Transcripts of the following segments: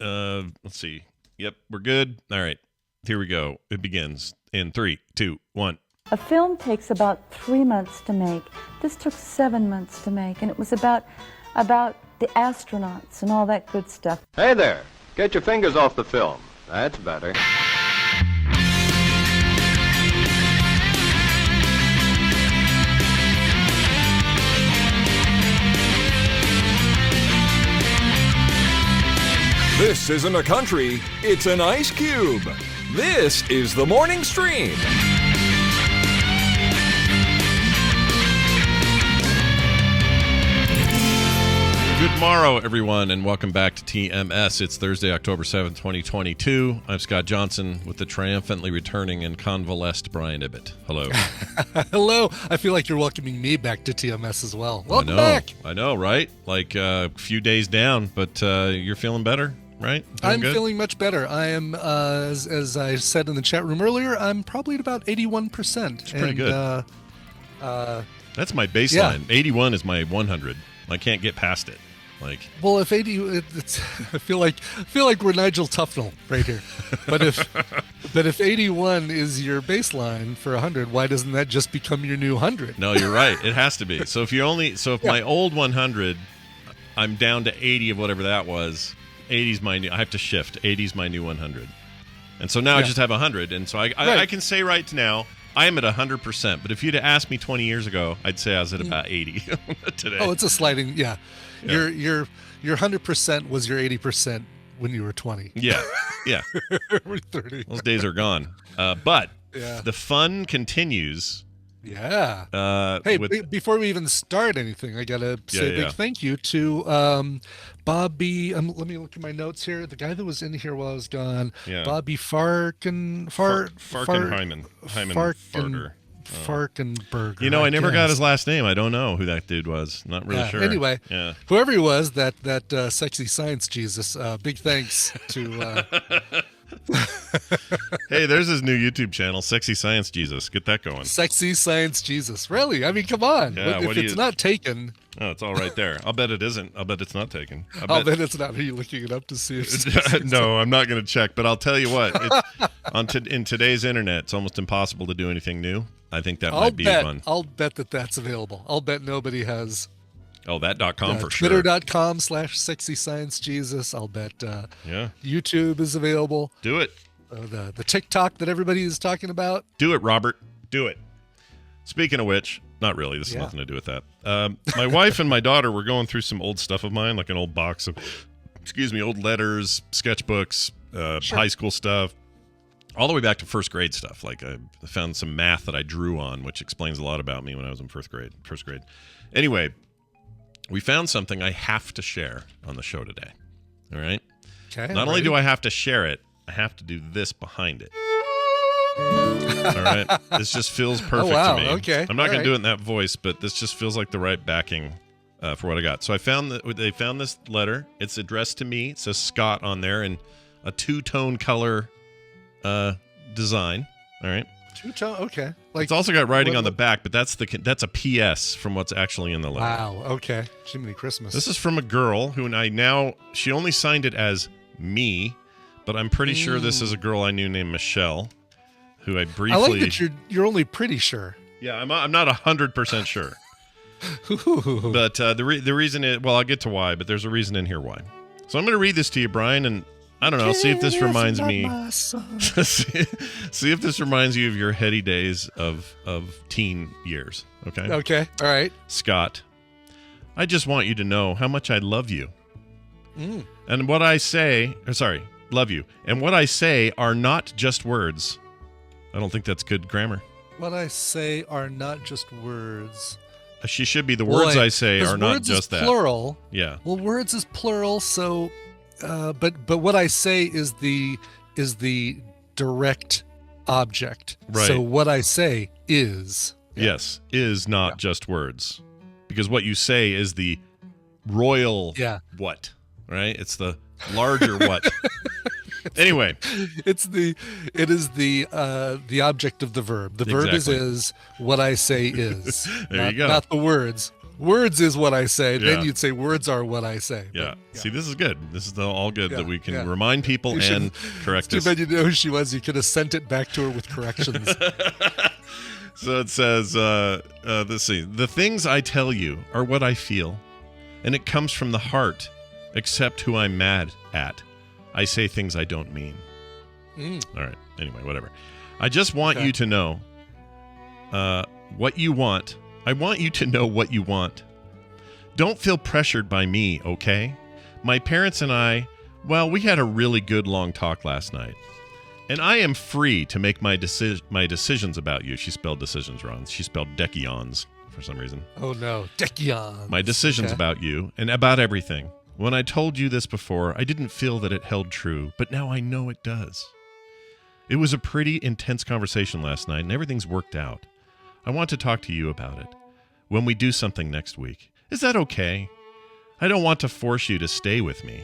Let's see. Yep, we're good. All right, here we go. It begins in 3, 2, 1. A film takes about 3 months to make. This took 7 months to make, and it was about the astronauts and all that good stuff. Hey there, get your fingers off the film. That's better. This isn't a country, it's an ice cube. This is the Morning Stream. Good morrow, everyone, and welcome back to TMS. It's Thursday, October 7th, 2022. I'm Scott Johnson with the triumphantly returning and convalesced Brian Ibbett. Hello. Hello. I feel like you're welcoming me back to TMS as well. Welcome back. I know, right? Like a few days down, but you're feeling better, right? I'm feeling much better. I am, as I said in the chat room earlier, I'm probably at about 81%. It's pretty good. That's my baseline. Yeah. 81 is my 100. I can't get past it. Well, if 80, it's I feel like we're Nigel Tufnell right here. But if 81 is your baseline for 100, why doesn't that just become your new 100? No, you're right. It has to be. So if my old 100, I'm down to 80 of whatever that was. 80's my new. I have to shift. 80's my new 100, and so now I just have 100. And so I can say right now I am at 100%. But if you'd have asked me 20 years ago, I'd say I was at about 80 today. Oh, it's a sliding. Yeah. Your 100% was your 80% when you were 20. Yeah. We're 30. Those days are gone. But the fun continues. Yeah. Before we even start anything, I gotta say a big thank you to Bobby. Let me look at my notes here. The guy that was in here while I was gone. Yeah. Bobby Farkenheimer. Farkenberger. You know, I never got his last name. I don't know who that dude was. Not really sure. Anyway, whoever he was, that sexy science Jesus. Big thanks to. Hey, there's his new YouTube channel, Sexy Science Jesus. Get that going. Sexy Science Jesus. Really? I mean, come on. Yeah, if it's not taken. Oh, it's all right there. I'll bet it isn't. I'll bet it's not taken. I'll bet it's not. Are you looking it up to see if it's No, I'm not going to check, but I'll tell you what. In today's internet, it's almost impossible to do anything new. I think that might be fun. I'll bet that's available. I'll bet nobody has. Oh, that.com for sure. Twitter.com/Sexy Science Jesus. I'll bet YouTube is available. Do it. The TikTok that everybody is talking about. Do it, Robert. Do it. Speaking of which, not really. This has nothing to do with that. My wife and my daughter were going through some old stuff of mine, like an old box of, old letters, sketchbooks, high school stuff, all the way back to first grade stuff. Like I found some math that I drew on, which explains a lot about me when I was in first grade. Anyway, we found something I have to share on the show today. All right? Okay. Not only do I have to share it, I have to do this behind it. All right? This just feels perfect to me. Okay. I'm not going to do it in that voice, but this just feels like the right backing for what I got. So they found this letter. It's addressed to me. It says Scott on there in a two-tone color design. All right? Two-tone, okay. It's also got writing on the back, but that's a PS from what's actually in the letter. Wow, okay. Jiminy Christmas. This is from a girl who she only signed it as me, but I'm pretty sure this is a girl I knew named Michelle, who I briefly... I like that you're only pretty sure. Yeah, I'm not 100% sure. But the reason is... Well, I'll get to why, but there's a reason in here why. So I'm going to read this to you, Brian, and I don't know, see if this reminds me... see if this reminds you of your heady days of teen years, okay? Okay, all right. Scott, I just want you to know how much I love you. And what I say... love you. And what I say are not just words. I don't think that's good grammar. What I say are not just words. She should be the words I say are not just that. Plural. Yeah. Well, words is plural, so... but what I say is the direct object. Right. So what I say is. Yes, is not just words. Because what you say is the royal what, right? It's the larger what. Anyway. It is the object of the verb. The verb is what I say is. There you go. Not the words. Words is what I say. Then you'd say words are what I say. Yeah. See, this is good. This is all good that we can remind people and correct this. Too bad you know who she was. You could have sent it back to her with corrections. So it says, let's see. The things I tell you are what I feel, and it comes from the heart, except who I'm mad at. I say things I don't mean. All right. Anyway, whatever. I just want you to know what you want. I want you to know what you want. Don't feel pressured by me, okay? My parents and I, well, we had a really good long talk last night. And I am free to make my decisions about you. She spelled decisions wrong. She spelled Dearest for some reason. Oh, no. Dearest. My decisions about you and about everything. When I told you this before, I didn't feel that it held true, but now I know it does. It was a pretty intense conversation last night, and everything's worked out. I want to talk to you about it when we do something next week. Is that okay? I don't want to force you to stay with me.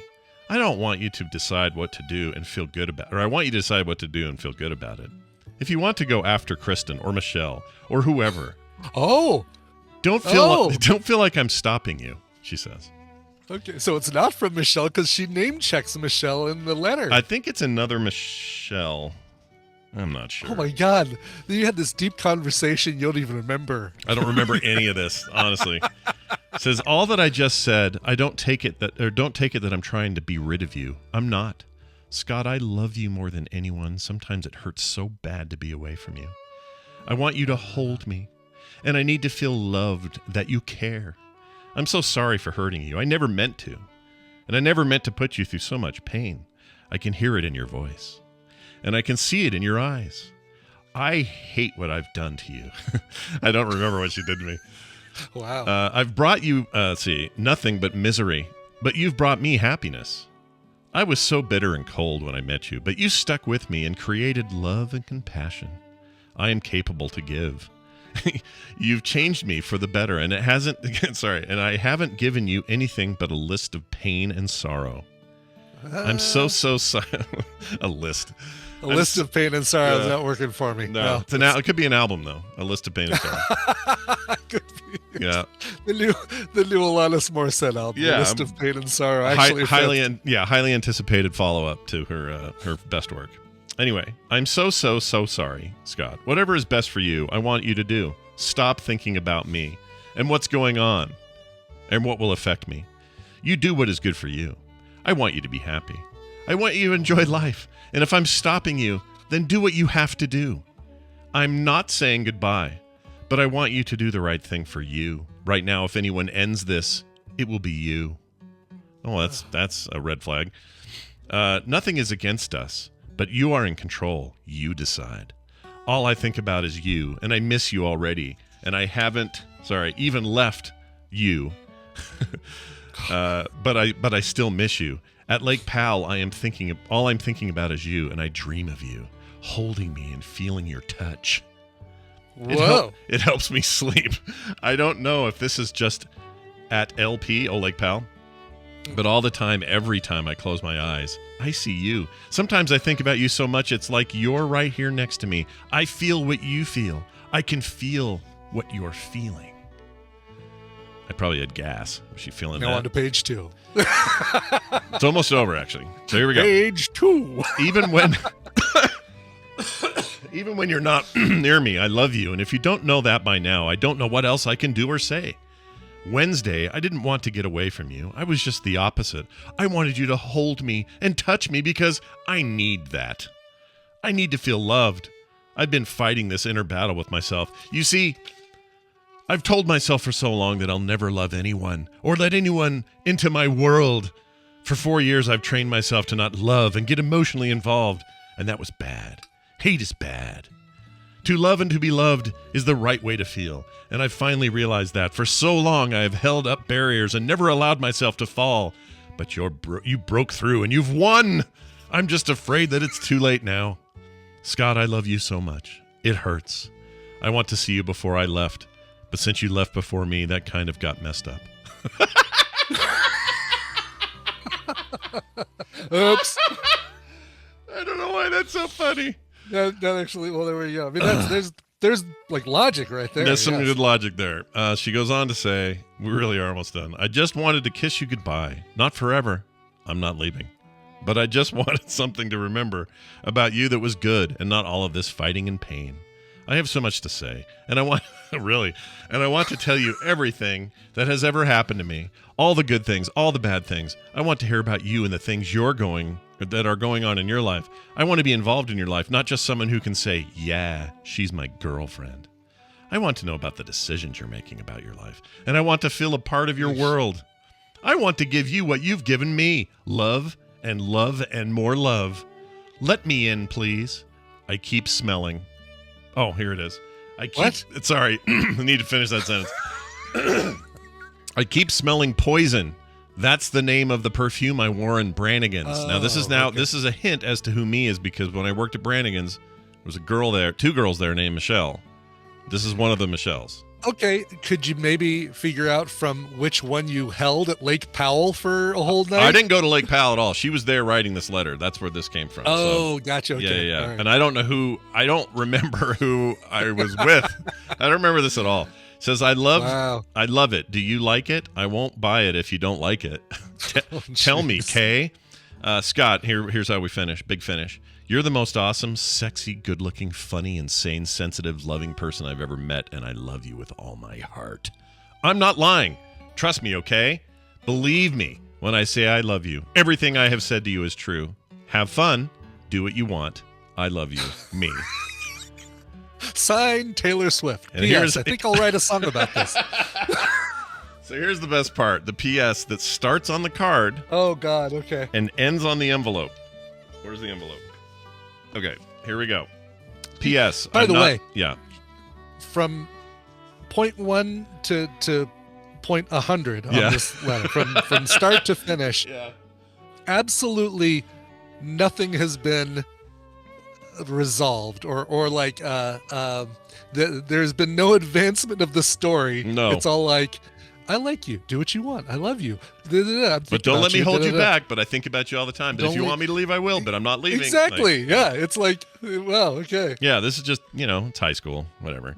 I don't want you to decide what to do and feel good about it. Or I want you to decide what to do and feel good about it. If you want to go after Kristen or Michelle or whoever. Don't feel like I'm stopping you, she says. Okay, so it's not from Michelle because she name checks Michelle in the letter. I think it's another Michelle. I'm not sure. Oh my God. You had this deep conversation you don't even remember. I don't remember any of this, honestly. It says, all that I just said, don't take it that I'm trying to be rid of you. I'm not. Scott, I love you more than anyone. Sometimes it hurts so bad to be away from you. I want you to hold me, and I need to feel loved, that you care. I'm so sorry for hurting you. I never meant to. And I never meant to put you through so much pain. I can hear it in your voice. And I can see it in your eyes. I hate what I've done to you. I don't remember what she did to me. Wow. I've brought you, nothing but misery, but you've brought me happiness. I was so bitter and cold when I met you, but you stuck with me and created love and compassion. I am capable to give. You've changed me for the better, and and I haven't given you anything but a list of pain and sorrow. I'm so sorry. A list. A list of pain and sorrow is not working for me. No, it could be an album though. A list of pain and sorrow. Could be. Yeah. The new Alanis Morissette album. Yeah. A list of pain and sorrow. Actually, highly anticipated follow-up to her best work. Anyway, I'm so sorry, Scott. Whatever is best for you, I want you to do. Stop thinking about me and what's going on and what will affect me. You do what is good for you. I want you to be happy. I want you to enjoy life. And if I'm stopping you, then do what you have to do. I'm not saying goodbye, but I want you to do the right thing for you. Right now, if anyone ends this, it will be you. Oh, that's a red flag. Nothing is against us, but you are in control. You decide. All I think about is you, and I miss you already. And I haven't, even left you. But I still miss you. At Lake Powell, all I'm thinking about is you, and I dream of you, holding me and feeling your touch. Whoa. It helps me sleep. I don't know if this is just at LP, Lake Powell, but all the time, every time I close my eyes, I see you. Sometimes I think about you so much, it's like you're right here next to me. I feel what you feel. I can feel what you're feeling. I probably had gas. Was she feeling that? Now on to page 2. It's almost over, actually. So here we go. Page 2. Even when you're not near me, I love you. And if you don't know that by now, I don't know what else I can do or say. Wednesday, I didn't want to get away from you. I was just the opposite. I wanted you to hold me and touch me because I need that. I need to feel loved. I've been fighting this inner battle with myself. You see, I've told myself for so long that I'll never love anyone or let anyone into my world. For 4 years, I've trained myself to not love and get emotionally involved, and that was bad. Hate is bad. To love and to be loved is the right way to feel, and I've finally realized that. For so long, I have held up barriers and never allowed myself to fall, but you broke through and you've won. I'm just afraid that it's too late now. Scott, I love you so much. It hurts. I want to see you before I left. But since you left before me, that kind of got messed up. Oops. I don't know why that's so funny. That actually, well, there we go. I mean, there's there's like logic right there. There's some good logic there. She goes on to say, we really are almost done. I just wanted to kiss you goodbye. Not forever. I'm not leaving. But I just wanted something to remember about you that was good and not all of this fighting and pain. I have so much to say, and I want to tell you everything that has ever happened to me, all the good things, all the bad things. I want to hear about you and the things that are going on in your life. I want to be involved in your life, not just someone who can say, yeah, she's my girlfriend. I want to know about the decisions you're making about your life, and I want to feel a part of your world. I want to give you what you've given me, love and more love. Let me in, please. I keep smelling. Oh, here it is. Sorry, I need to finish that sentence. I keep smelling poison. That's the name of the perfume I wore in Brannigan's. This is a hint as to who me is, because when I worked at Brannigan's, there was a girl there, 2 girls there named Michelle. This is one of the Michelles. Okay, could you maybe figure out from which one you held at Lake Powell for a whole night? I didn't go to Lake Powell at all. She was there writing this letter. That's where this came from. Oh, gotcha. Okay. Yeah. Right. And I don't remember who I was with. I don't remember this at all. It says, I love it. Do you like it? I won't buy it if you don't like it. Tell me, Kay. Scott, here's how we finish. Big finish. You're the most awesome, sexy, good-looking, funny, insane, sensitive, loving person I've ever met, and I love you with all my heart. I'm not lying. Trust me, okay? Believe me when I say I love you. Everything I have said to you is true. Have fun. Do what you want. I love you. Me. Signed, Taylor Swift. And P.S. I think I'll write a song about this. So here's the best part. The P.S. that starts on the card. Oh, God. Okay. And ends on the envelope. Where's the envelope? Okay, here we go. P.S. By the way, yeah. From point 1 to point 100 on this letter, from start to finish, absolutely nothing has been resolved or like there's been no advancement of the story. No, it's all like, I like you. Do what you want. I love you. But don't let me hold you back. But I think about you all the time. But if you want me to leave, I will. But I'm not leaving. Exactly. Yeah. It's like, well, okay. Yeah. This is just, it's high school. Whatever.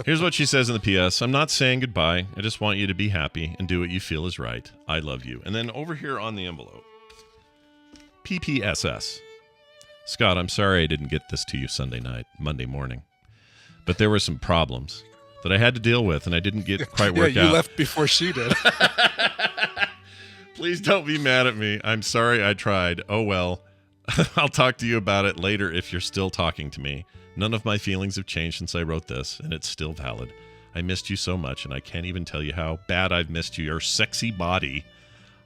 Here's what she says in the P.S. I'm not saying goodbye. I just want you to be happy and do what you feel is right. I love you. And then over here on the envelope, PPSS. Scott, I'm sorry I didn't get this to you Monday morning. But there were some problems that I had to deal with, and I didn't get quite worked out. You left before she did. Please don't be mad at me. I'm sorry I tried. Oh, well. I'll talk to you about it later if you're still talking to me. None of my feelings have changed since I wrote this, and it's still valid. I missed you so much, and I can't even tell you how bad I've missed you. Your sexy body.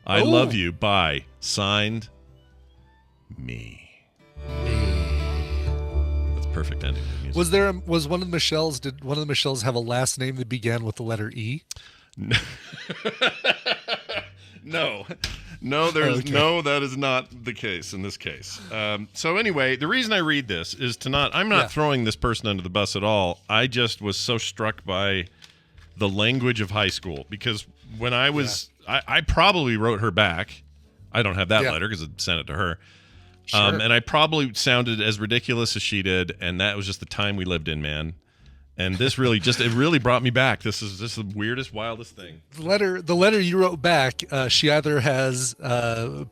I love you. Bye. Signed, me. Perfect ending. Was one of the Michelles? Did one of the Michelles have a last name that began with the letter E? No, that is not the case in this case. So anyway, the reason I read this is I'm not throwing this person under the bus at all. I just was so struck by the language of high school, because when I was, I probably wrote her back. I don't have that letter because I sent it to her. Sure. And I probably sounded as ridiculous as she did, and that was just the time we lived in, man. And this really it really brought me back. This is just the weirdest, wildest thing. The letter you wrote back, she either has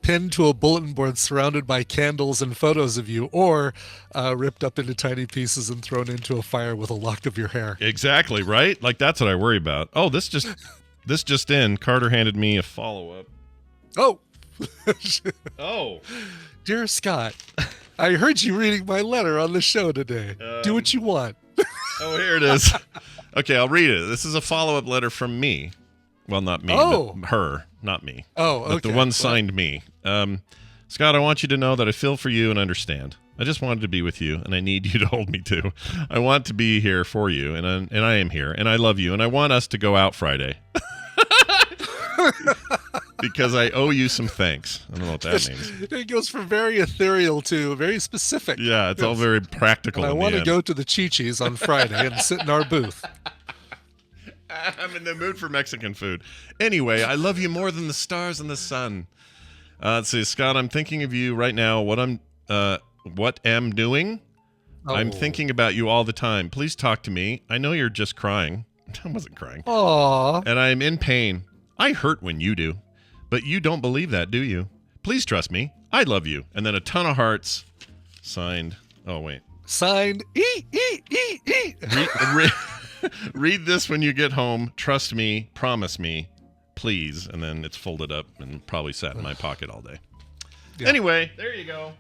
pinned to a bulletin board surrounded by candles and photos of you, or ripped up into tiny pieces and thrown into a fire with a lock of your hair. Exactly, right? Like, that's what I worry about. Oh, this just in. Carter handed me a follow-up. Oh. Oh. Dear Scott, I heard you reading my letter on the show today. Do what you want. Oh, here it is. Okay, I'll read it. This is a follow-up letter from me. Well, not me, but her, not me. Oh, okay. But the one signed me. Scott, I want you to know that I feel for you and understand. I just wanted to be with you, and I need you to hold me too. I want to be here for you, and I am here, and I love you, and I want us to go out Friday. Because I owe you some thanks. I don't know what that means. It goes from very ethereal to very specific. Yeah, it's all very practical. And I want to go to the Chi-Chi's on Friday and sit in our booth. I'm in the mood for Mexican food. Anyway, I love you more than the stars and the sun. Let's see, Scott, I'm thinking of you right now. What am doing? I'm thinking about you all the time. Please talk to me. I know you're just crying. I wasn't crying. Aww. And I'm in pain. I hurt when you do. But you don't believe that, do you? Please trust me. I love you. And then a ton of hearts. Signed. Oh, wait. Signed. Read this when you get home. Trust me. Promise me. Please. And then it's folded up and probably sat in my pocket all day. Yeah. Anyway, there you go.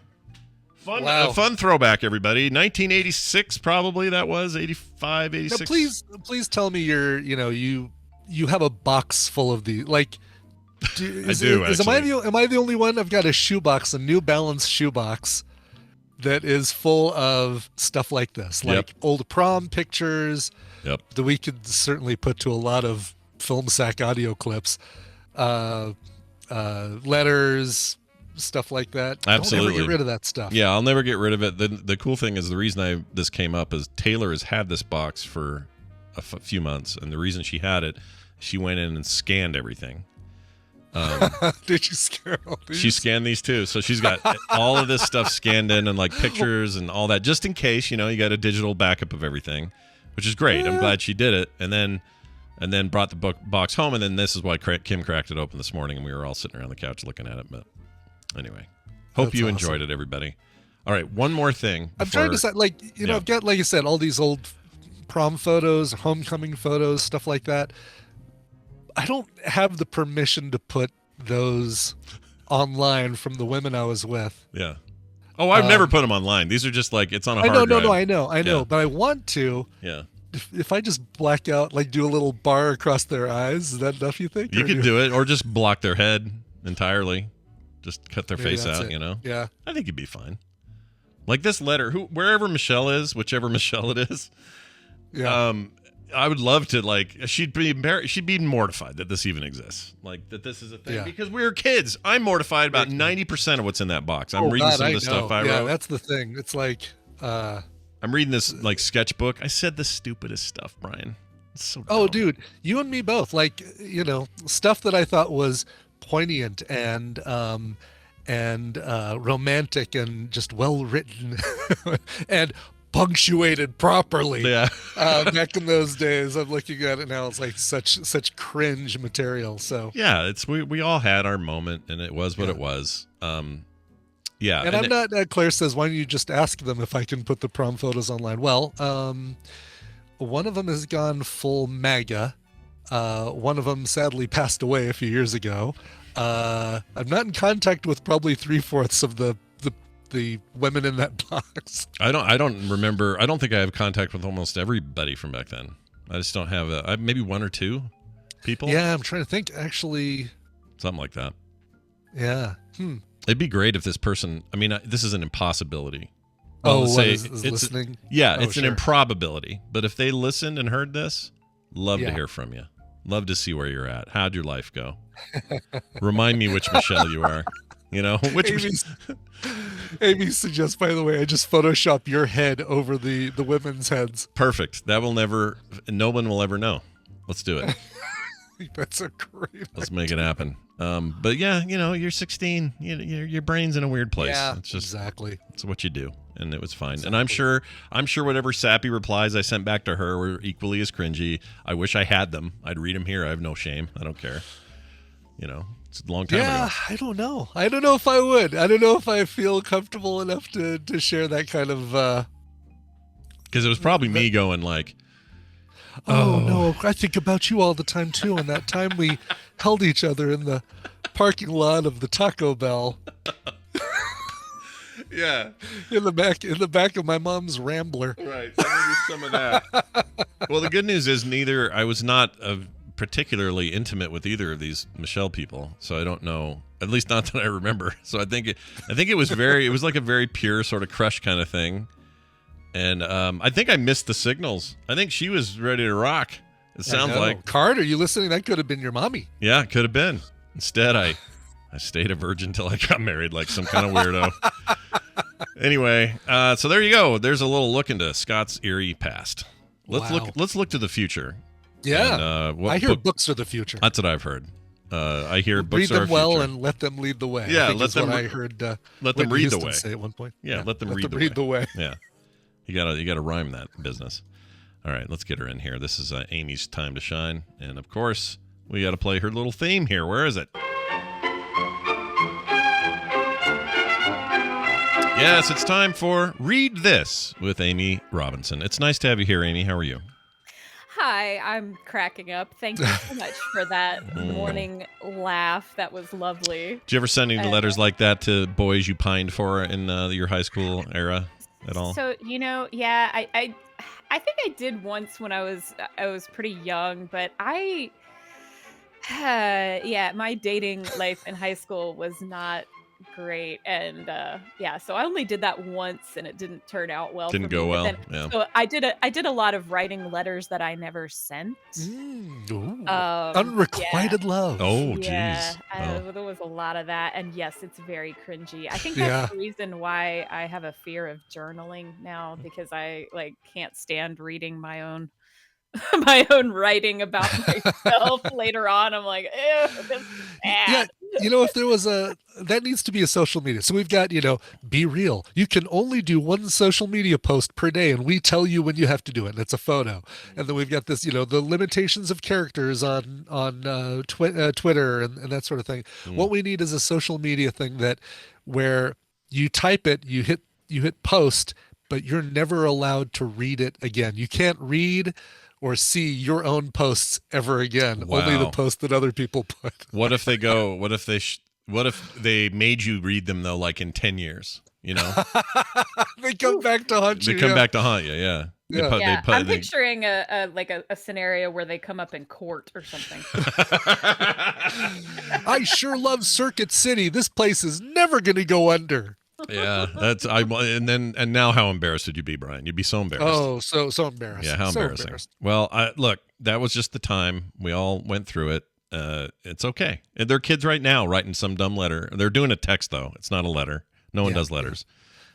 Fun, a fun throwback, everybody. 1986, probably that was 85, 86. Now, please tell me you have a box full of these. Like, I do. Am I the only one? I've got a shoebox, a New Balance shoebox that is full of stuff like this, like old prom pictures. Yep. That we could certainly put to a lot of film sack audio clips, letters. Stuff like that. Absolutely. Don't ever get rid of that stuff. Yeah, I'll never get rid of it. The cool thing is the reason this came up is Taylor has had this box for a few months, and the reason she had it, she went in and scanned everything. Did you scan all these? She scanned these too, so she's got all of this stuff scanned in and like pictures and all that, just in case you got a digital backup of everything, which is great. I'm glad she did it, and then brought the box home, and then this is why Kim cracked it open this morning, and we were all sitting around the couch looking at it, but. Anyway, hope you enjoyed it, everybody. All right, one more thing. I'm trying to say, I've got, like I said, all these old prom photos, homecoming photos, stuff like that. I don't have the permission to put those online from the women I was with. Yeah. Oh, I've never put them online. These are just like, it's on a hard drive. I know. But I want to. Yeah. If I just black out, like do a little bar across their eyes, is that enough, you think? You could do it, or just block their head entirely. Just cut their face out, Yeah. I think you'd be fine. Like this letter, wherever Michelle is, whichever Michelle it is. Yeah. I would love to, she'd be embarrassed. She'd be mortified that this even exists. Like, that this is a thing. Yeah. Because we were kids. I'm mortified about 90% of what's in that box. I'm reading some of the stuff I wrote. Yeah, that's the thing. It's like... I'm reading this, sketchbook. I said the stupidest stuff, Brian. It's so dumb. Oh, dude. You and me both. Stuff that I thought was... poignant and romantic and just well written and punctuated properly. Yeah. Back in those days, I'm looking at it now. It's like such cringe material. So yeah, we all had our moment, and it was what it was. Yeah. And I'm not. Claire says, "Why don't you just ask them if I can put the prom photos online?" Well, one of them has gone full MAGA. One of them sadly passed away a few years ago. I'm not in contact with probably 3/4 of the women in that box. I don't remember. I don't think I have contact with almost everybody from back then. I just don't have maybe one or two people. Yeah, I'm trying to think. Actually, something like that. Yeah. It'd be great if this person. I mean, this is an impossibility. Is listening? It's an improbability. But if they listened and heard this, love to hear from you. Love to see where you're at. How'd your life go? Remind me which Michelle you are. Which Amy suggests, by the way, I just Photoshop your head over the women's heads. Perfect. No one will ever know. Let's do it. That's a great Let's make it happen. But yeah, you're 16. Your brain's in a weird place. Yeah, it's just, exactly. It's what you do. And it was fine. Exactly. And I'm sure whatever sappy replies I sent back to her were equally as cringy. I wish I had them. I'd read them here. I have no shame. I don't care. It's a long time ago. Yeah, I don't know. I don't know if I would. I don't know if I feel comfortable enough to share that kind of... Because it was probably me going like... Oh, no, I think about you all the time, too. And that time we held each other in the parking lot of the Taco Bell. Yeah. In the back of my mom's Rambler. Right. So maybe some of that. Well, the good news is I was not particularly intimate with either of these Michelle people, so I don't know. At least not that I remember. So I think it was it was like a very pure sort of crush kind of thing. And I think I missed the signals. I think she was ready to rock. It sounds like. Card, are you listening? That could have been your mommy. Yeah, it could have been. Instead, I stayed a virgin till I got married like some kind of weirdo. Anyway, so there you go. There's a little look into Scott's eerie past. Let's look to the future. Yeah. And, I hear books are the future. That's what I've heard. I hear books read them are well future. And let them lead the way. Yeah, I heard. Let them Wendi read the Houston way. say at one point. Yeah, let them read the way. Yeah. You gotta rhyme that business. All right, let's get her in here. This is Amy's time to shine, and of course, we got to play her little theme here. Where is it? Yes, it's time for Read This with Amy Robinson. It's nice to have you here, Amy. How are you? Hi, I'm cracking up. Thank you so much for that morning laugh. That was lovely. Did you ever send any letters like that to boys you pined for in your high school era at all? So, yeah, I think I did once when I was pretty young, but my dating life in high school was not great, and so I only did that once, and it didn't turn out well. Didn't go well. Yeah. So I did a lot of writing letters that I never sent. Unrequited love. Oh, geez. Yeah, there was a lot of that, and yes, it's very cringy. I think that's the reason why I have a fear of journaling now, because I can't stand reading my own writing about myself later on. I'm like, ew, this is bad. Yeah, if there was that needs to be a social media. So we've got, be real. You can only do one social media post per day, and we tell you when you have to do it, and it's a photo. And then we've got this, the limitations of characters on Twitter and that sort of thing. What we need is a social media thing where you type it, you hit post, but you're never allowed to read it again. You can't read or see your own posts ever again. Wow. Only the post that other people put. What if they go? What if they made you read them though, like in 10 years? They come back to haunt you. They come back to haunt you. Yeah. I'm picturing a scenario where they come up in court or something. I sure love Circuit City. This place is never going to go under. Yeah, and now how embarrassed would you be, Brian? You'd be so embarrassed. Oh, so embarrassed. Yeah, how embarrassing. Well, look, that was just the time. We all went through it. It's okay. And they're kids right now writing some dumb letter. They're doing a text though. It's not a letter. No one does letters.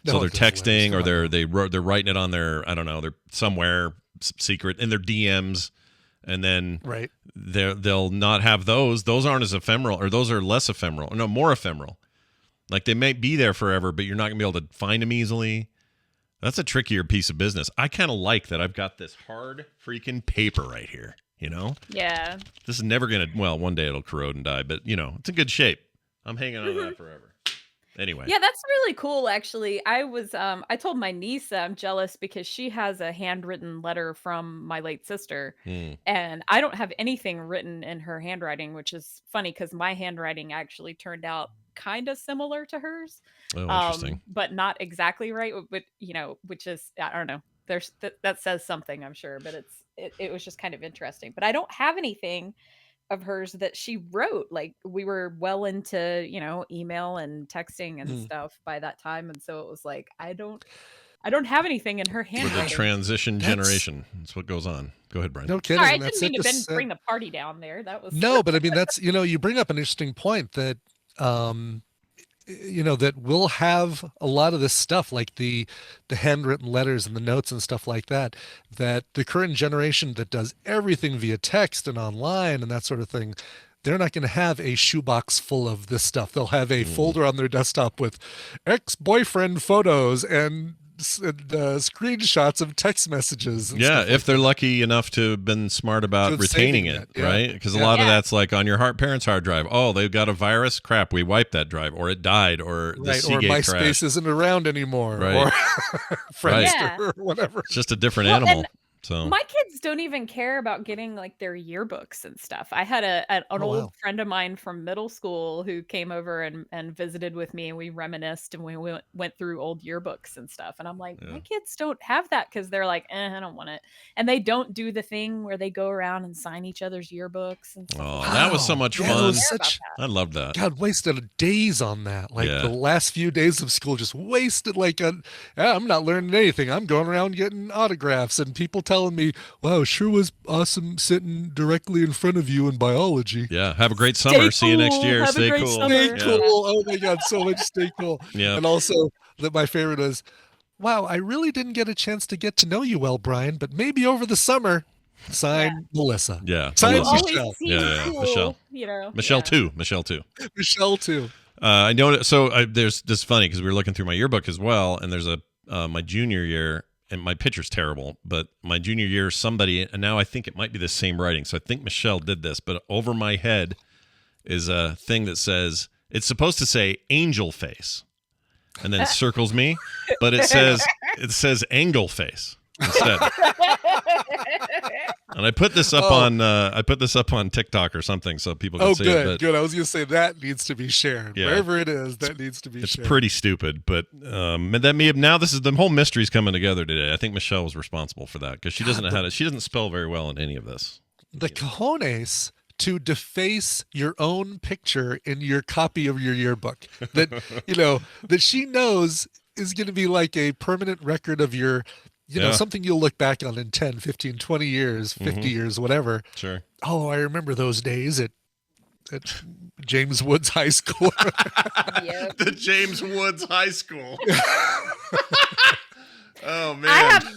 No so they're texting or they're writing it on their, I don't know, they're somewhere secret in their DMs, and then they'll not have those. Those aren't as ephemeral, or those are less ephemeral. No, more ephemeral. Like they may be there forever, but you're not going to be able to find them easily. That's a trickier piece of business. I kind of like that I've got this hard freaking paper right here, Yeah. This is never going to, one day it'll corrode and die, but, it's in good shape. I'm hanging on to that forever. Anyway. Yeah, that's really cool, actually. I told my niece I'm jealous because she has a handwritten letter from my late sister, and I don't have anything written in her handwriting, which is funny because my handwriting actually turned out kind of similar to hers. Oh, interesting. But not exactly right, but which is, I don't know, there's that says something, I'm sure, but it was just kind of interesting. But I don't have anything of hers that she wrote. Like, we were well into email and texting and stuff by that time, and so it was like I don't have anything in her handwriting. We're the transition generation. That's what goes on. Go ahead, Brian. No kidding. Sorry, I didn't mean to bring the party down there. That was no, but I mean that's you bring up an interesting point that that we'll have a lot of this stuff, like the handwritten letters and the notes and stuff like that the current generation that does everything via text and online and that sort of thing, they're not going to have a shoebox full of this stuff. They'll have a folder on their desktop with ex-boyfriend photos and screenshots of text messages. And stuff if they're lucky enough to have been smart about retaining it, right? Because a lot of that's like on your parents' hard drive. Oh, they've got a virus. Crap, we wiped that drive, or it died, or the Seagate MySpace crashed. Isn't around anymore, right. or Friendster, or whatever. It's just a different animal. So my kids don't even care about getting like their yearbooks and stuff. I had an old friend of mine from middle school who came over and visited with me, and we reminisced and we went through old yearbooks and stuff. And I'm like, my kids don't have that because they're like, I don't want it. And they don't do the thing where they go around and sign each other's yearbooks and stuff. Oh, that was so much fun. I loved that. God, wasted days on that. Like the last few days of school just wasted. Like, I'm not learning anything. I'm going around getting autographs and people telling me, wow, sure was awesome sitting directly in front of you in biology. Yeah, have a great summer. See you next year. Stay cool. Stay cool. Oh my God, so much stay cool. Yeah. And also, my favorite was, wow, I really didn't get a chance to get to know you well, Brian, but maybe over the summer. Sign Melissa. Yeah. Sign Michelle. Michelle. Michelle too. Michelle too. I know. So there's this funny because we were looking through my yearbook as well, and there's my junior year. and my picture's terrible, but my junior year, somebody, and now I think it might be the same writing. So I think Michelle did this, but over my head is a thing that says, it's supposed to say angel face, and then circles me, but it says angle face instead. And I put this up on TikTok or something so people can see it. Oh, good. I was going to say that needs to be shared. Yeah. Wherever it is, that needs to be shared. It's pretty stupid, but that may have, now this is the whole mystery's coming together today. I think Michelle was responsible for that because she doesn't know how to. She doesn't spell very well in any of this. The cojones to deface your own picture in your copy of your yearbook that that she knows is going to be like a permanent record of your. Something you'll look back on in 10, 15, 20 years, 50 years, whatever. Sure. Oh, I remember those days at James Woods High School. Yep. The James Woods High School. Oh, man.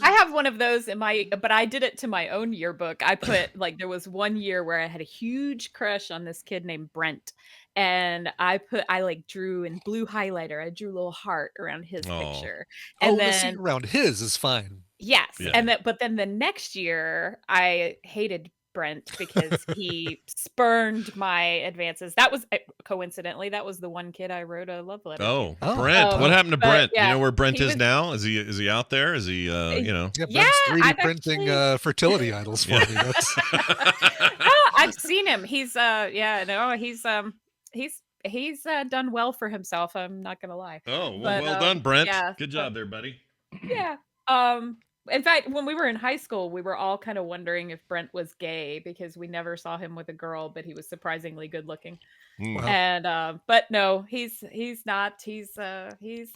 I have one of those but I did it to my own yearbook. I put, there was one year where I had a huge crush on this kid named Brent. And I drew in blue highlighter. I drew a little heart around his picture. And then around his is fine. Yes. Yeah. But then the next year I hated Brent because he spurned my advances. That was coincidentally, that was the one kid I wrote a love letter to. Brent. What happened to Brent? Yeah, you know where Brent is now? Is he out there? Is he Yeah, Brent's 3D printing fertility idols for me. That's I've seen him. He's he's done well for himself. I'm not gonna lie. Oh, well done, Brent. Yeah, good job there, buddy. Yeah. In fact, when we were in high school, we were all kind of wondering if Brent was gay because we never saw him with a girl, but he was surprisingly good looking. Wow. And but no, he's not. He's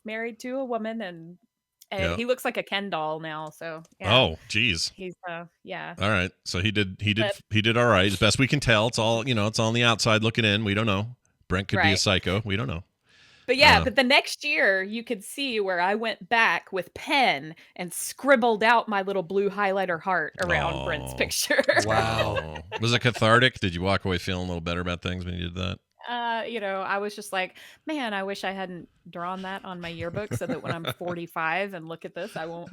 married to a woman and he looks like a Ken doll now. So yeah. Oh, geez. He's yeah. All right. So he did all right. As best we can tell. It's all it's on the outside looking in. We don't know. Brent could be a psycho. We don't know. But yeah, but the next year you could see where I went back with pen and scribbled out my little blue highlighter heart around Brent's picture. Wow. Was it cathartic? Did you walk away feeling a little better about things when you did that? I was just like, man, I wish I hadn't drawn that on my yearbook so that when I'm 45 and look at this, I won't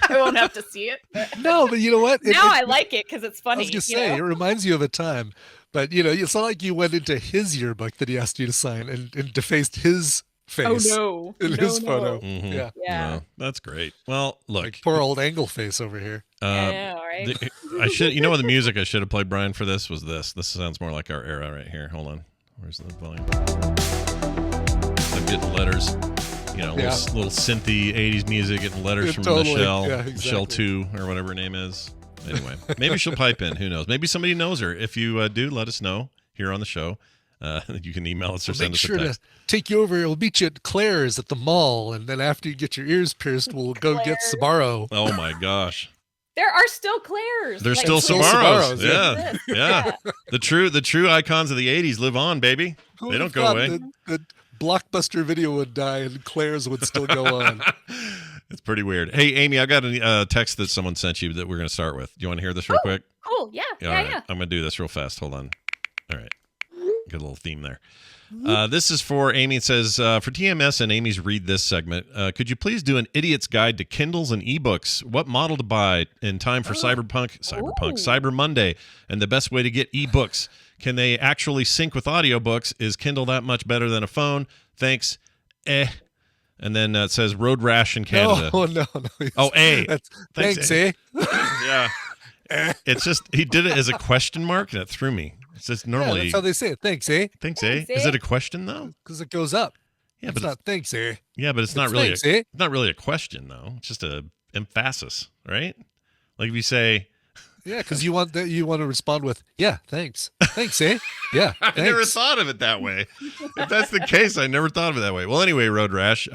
have to see it. No, but you know what? I like it because it's funny. I was going to say, it reminds you of a time. But, it's not like you went into his yearbook that he asked you to sign and defaced his face in his photo. Mm-hmm. Yeah. No, that's great. Well, look. Like poor old angle face over here. Yeah, right? I should, the music I should have played, Brian, for this was this. This sounds more like our era right here. Hold on. Where's the volume? I'm getting letters. Little synthy 80s music, getting letters from Michelle. Yeah, exactly. Michelle 2 or whatever her name is. Anyway, maybe she'll pipe in. Who knows? Maybe somebody knows her. If you do, let us know here on the show. You can email us or send us a text. Make sure to take you over. We'll meet you at Claire's at the mall. And then after you get your ears pierced, we'll go get Sbarro. Oh, my gosh. There are still Claire's. There's still Sbarros. Yeah. The true icons of the 80s live on, baby. They don't go away. The Blockbuster Video would die and Claire's would still go on. It's pretty weird. Hey, Amy, I got a text that someone sent you that we're going to start with. Do you want to hear this real quick? Cool. Yeah. I'm going to do this real fast. Hold on. All right. Good little theme there. This is for Amy. It says, for TMS and Amy's Read This segment, could you please do an idiot's guide to Kindles and ebooks? What model to buy in time for Cyber Monday, and the best way to get ebooks? Can they actually sync with audiobooks? Is Kindle that much better than a phone? Thanks. And then it says road rash in Canada. Oh, no. Oh, Thanks, eh? Yeah. It's just, he did it as a question mark, and it threw me. It's just normally. That's how they say it. Thanks, eh? Thanks, eh? Is it a question, though? Because it goes up. Yeah, it's not thanks, eh? Yeah, but it's not really it's not really a question, though. It's just a emphasis, right? Like if you say. Yeah, because you want to respond with, yeah, thanks. Thanks, eh? Yeah, thanks. I never thought of it that way. If that's the case, I never thought of it that way. Well, anyway, Road Rash.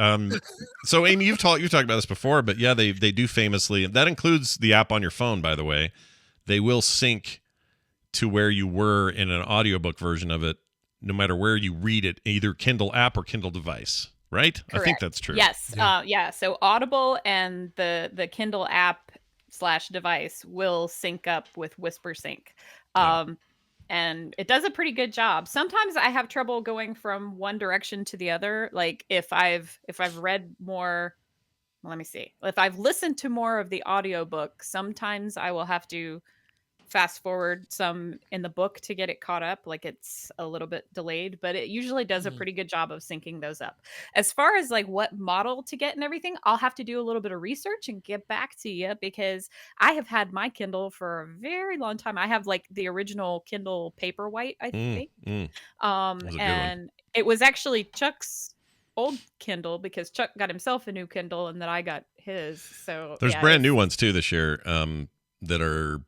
So, Amy, you've talked about this before, but yeah, they do famously. That includes the app on your phone, by the way. They will sync to where you were in an audiobook version of it, no matter where you read it, either Kindle app or Kindle device, right? Correct. I think that's true. Yes. Yeah. So Audible and the Kindle app / device will sync up with WhisperSync. And it does a pretty good job. Sometimes I have trouble going from one direction to the other. Like if I've read more let me see. If I've listened to more of the audiobook, sometimes I will have to fast forward some in the book to get it caught up. Like it's a little bit delayed, but it usually does a pretty good job of syncing those up. As far as like what model to get and everything, I'll have to do a little bit of research and get back to you, because I have had my Kindle for a very long time. I have like the original Kindle Paperwhite, I think. And it was actually Chuck's old Kindle, because Chuck got himself a new Kindle and then I got his. So there's brand new ones too this year that are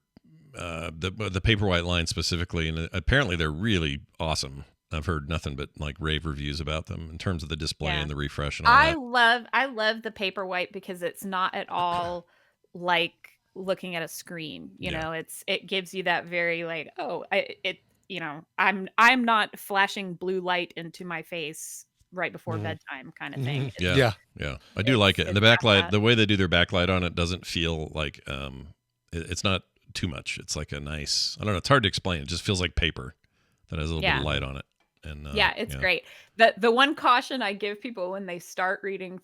the Paperwhite line specifically, and apparently they're really awesome. I've heard nothing but like rave reviews about them in terms of the display and the refresh and all that. I love the Paperwhite because it's not at all like looking at a screen. You know, it gives you that very like, I'm not flashing blue light into my face right before bedtime kind of thing. Yeah. I do like it. And the backlight, the way they do their backlight on it doesn't feel like it's not too much. It's like a nice, I don't know, it's hard to explain. It just feels like paper that has a little bit of light on it. And it's great. The one caution I give people when they start reading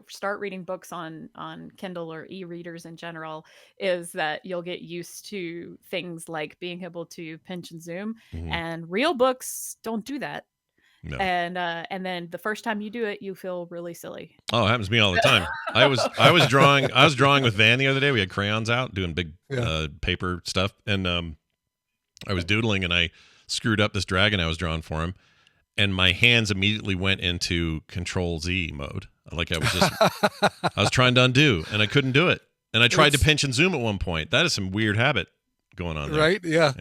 start reading books on Kindle or e-readers in general, is that you'll get used to things like being able to pinch and zoom, and real books don't do that. No. And then the first time you do it, you feel really silly. Oh, it happens to me all the time. I was drawing with Van the other day. We had crayons out doing big paper stuff, and I was doodling, and I screwed up this dragon I was drawing for him, and my hands immediately went into Control-Z mode. Like I was trying to undo, and I couldn't do it. And I tried to pinch and zoom at one point. That is some weird habit going on there. Right? Yeah.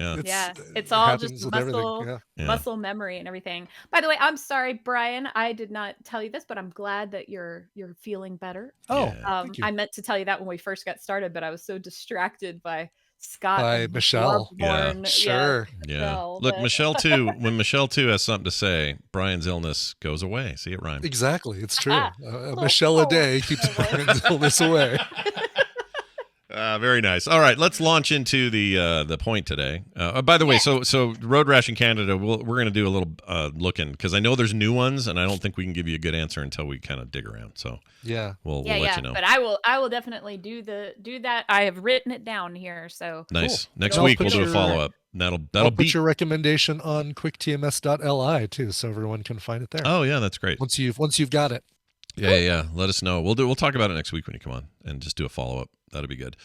It's all just muscle memory and everything. By the way, I'm sorry, Brian, I did not tell you this, but I'm glad that you're feeling better. Thank you. I meant to tell you that when we first got started, but I was so distracted by Scott and Michelle. Sure. Look, Michelle too. When Michelle too has something to say, Brian's illness goes away. See, it rhymes. Exactly. It's true. Michelle a day keeps Brian's illness away. Very nice. All right, let's launch into the point today. By the way, so Road Ration Canada, we're going to do a little looking, because I know there's new ones, and I don't think we can give you a good answer until we kind of dig around. So we'll let you know. But I will definitely do that. I have written it down here. So nice. Cool. Next week we'll do a follow up. That'll put your recommendation on quicktms.li too, so everyone can find it there. Oh yeah, that's great. Once you've got it. Yeah. Let us know. We'll talk about it next week when you come on and just do a follow up. That'll be good.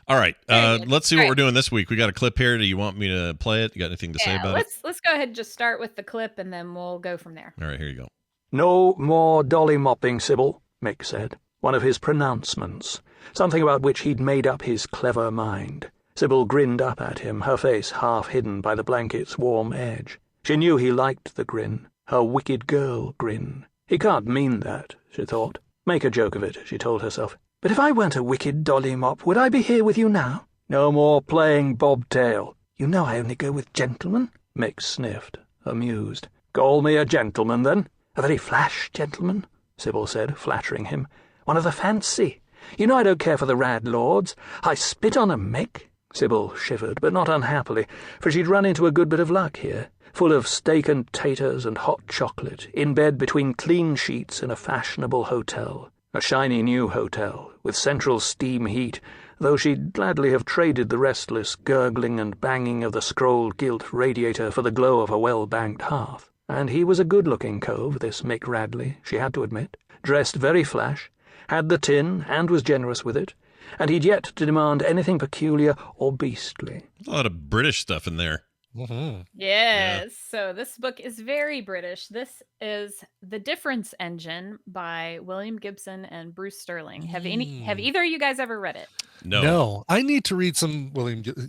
All right. Let's see what we're doing this week. We got a clip here. Do you want me to play it? You got anything to say about it? Let's go ahead and just start with the clip, and then we'll go from there. All right, here you go. No more dolly mopping, Sybil, Mick said. One of his pronouncements. Something about which he'd made up his clever mind. Sybil grinned up at him, her face half hidden by the blanket's warm edge. She knew he liked the grin, her wicked girl grin. He can't mean that, she thought. Make a joke of it, she told herself. But if I weren't a wicked dolly mop, would I be here with you now? No more playing bobtail. You know I only go with gentlemen. Mick sniffed, amused. Call me a gentleman, then. A very flash gentleman, Sybil said, flattering him. One of the fancy. You know I don't care for the rad lords. I spit on 'em, Mick. Sybil shivered, but not unhappily, for she'd run into a good bit of luck here. Full of steak and taters and hot chocolate, in bed between clean sheets in a fashionable hotel. A shiny new hotel, with central steam heat, though she'd gladly have traded the restless gurgling and banging of the scroll-gilt radiator for the glow of a well-banked hearth. And he was a good-looking cove, this Mick Radley, she had to admit, dressed very flash, had the tin and was generous with it, and he'd yet to demand anything peculiar or beastly. A lot of British stuff in there. Mm-hmm. Yes. So this book is very British. This is The Difference Engine by William Gibson and Bruce Sterling. Have either of you guys ever read it? No. I need to read some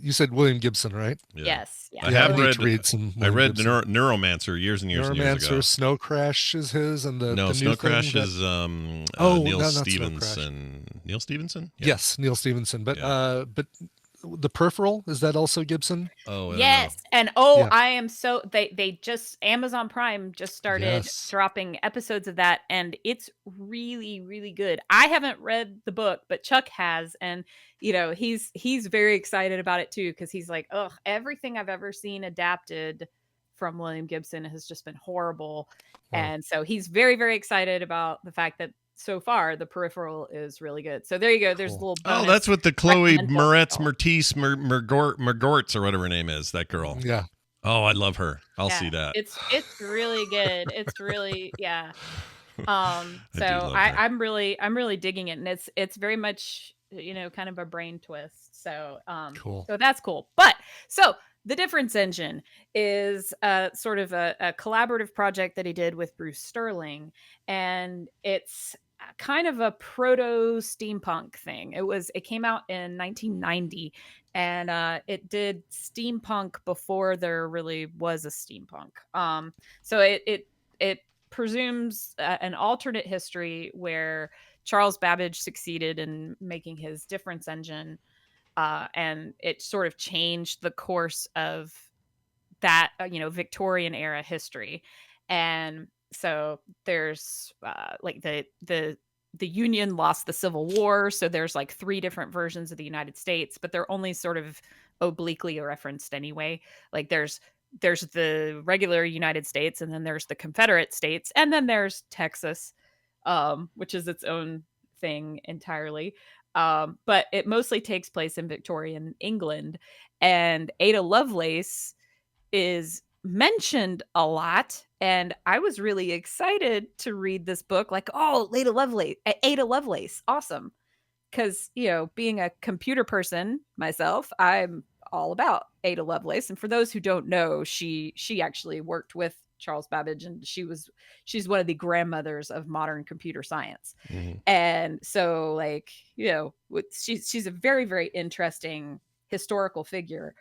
you said William Gibson, right? Yeah. Yes. Yeah. I have read some. I read Neuromancer years and years ago. Snow Crash is his, and the Snow new Crash is Neil Stephenson. Neil Stephenson? Yeah. Yes, Neil Stephenson. But The Peripheral, is that also Gibson? Oh, yes. And I am so they just Amazon Prime just started dropping episodes of that, and it's really, really good. I haven't read the book, but Chuck has, and he's very excited about it too, because he's like, ugh, everything I've ever seen adapted from William Gibson has just been horrible. Wow. And so he's very, very excited about the fact that so far, The Peripheral is really good. So there you go. There's a little bonus. Oh, that's what the Chloe Moretz Mertice Mergortz or whatever her name is. That girl. Yeah. Oh, I love her. I'll see that. It's really good. It's really So I'm really digging it, and it's very much kind of a brain twist. So cool. So that's cool. But so the Difference Engine is sort of a collaborative project that he did with Bruce Sterling, and it's kind of a proto steampunk thing. It came out in 1990, and it did steampunk before there really was a steampunk. So it presumes an alternate history where Charles Babbage succeeded in making his Difference Engine, and it sort of changed the course of that Victorian era history. And so there's like the Union lost the Civil War, so there's like 3 different versions of the United States, but they're only sort of obliquely referenced anyway. Like there's the regular United States, and then there's the Confederate States, and then there's Texas, which is its own thing entirely. But it mostly takes place in Victorian England, and Ada Lovelace is mentioned a lot, and I was really excited to read this book. Like, oh, Ada Lovelace, awesome! Because being a computer person myself, I'm all about Ada Lovelace. And for those who don't know, she actually worked with Charles Babbage, and she's one of the grandmothers of modern computer science. Mm-hmm. And so, like, she's a very, very interesting historical figure.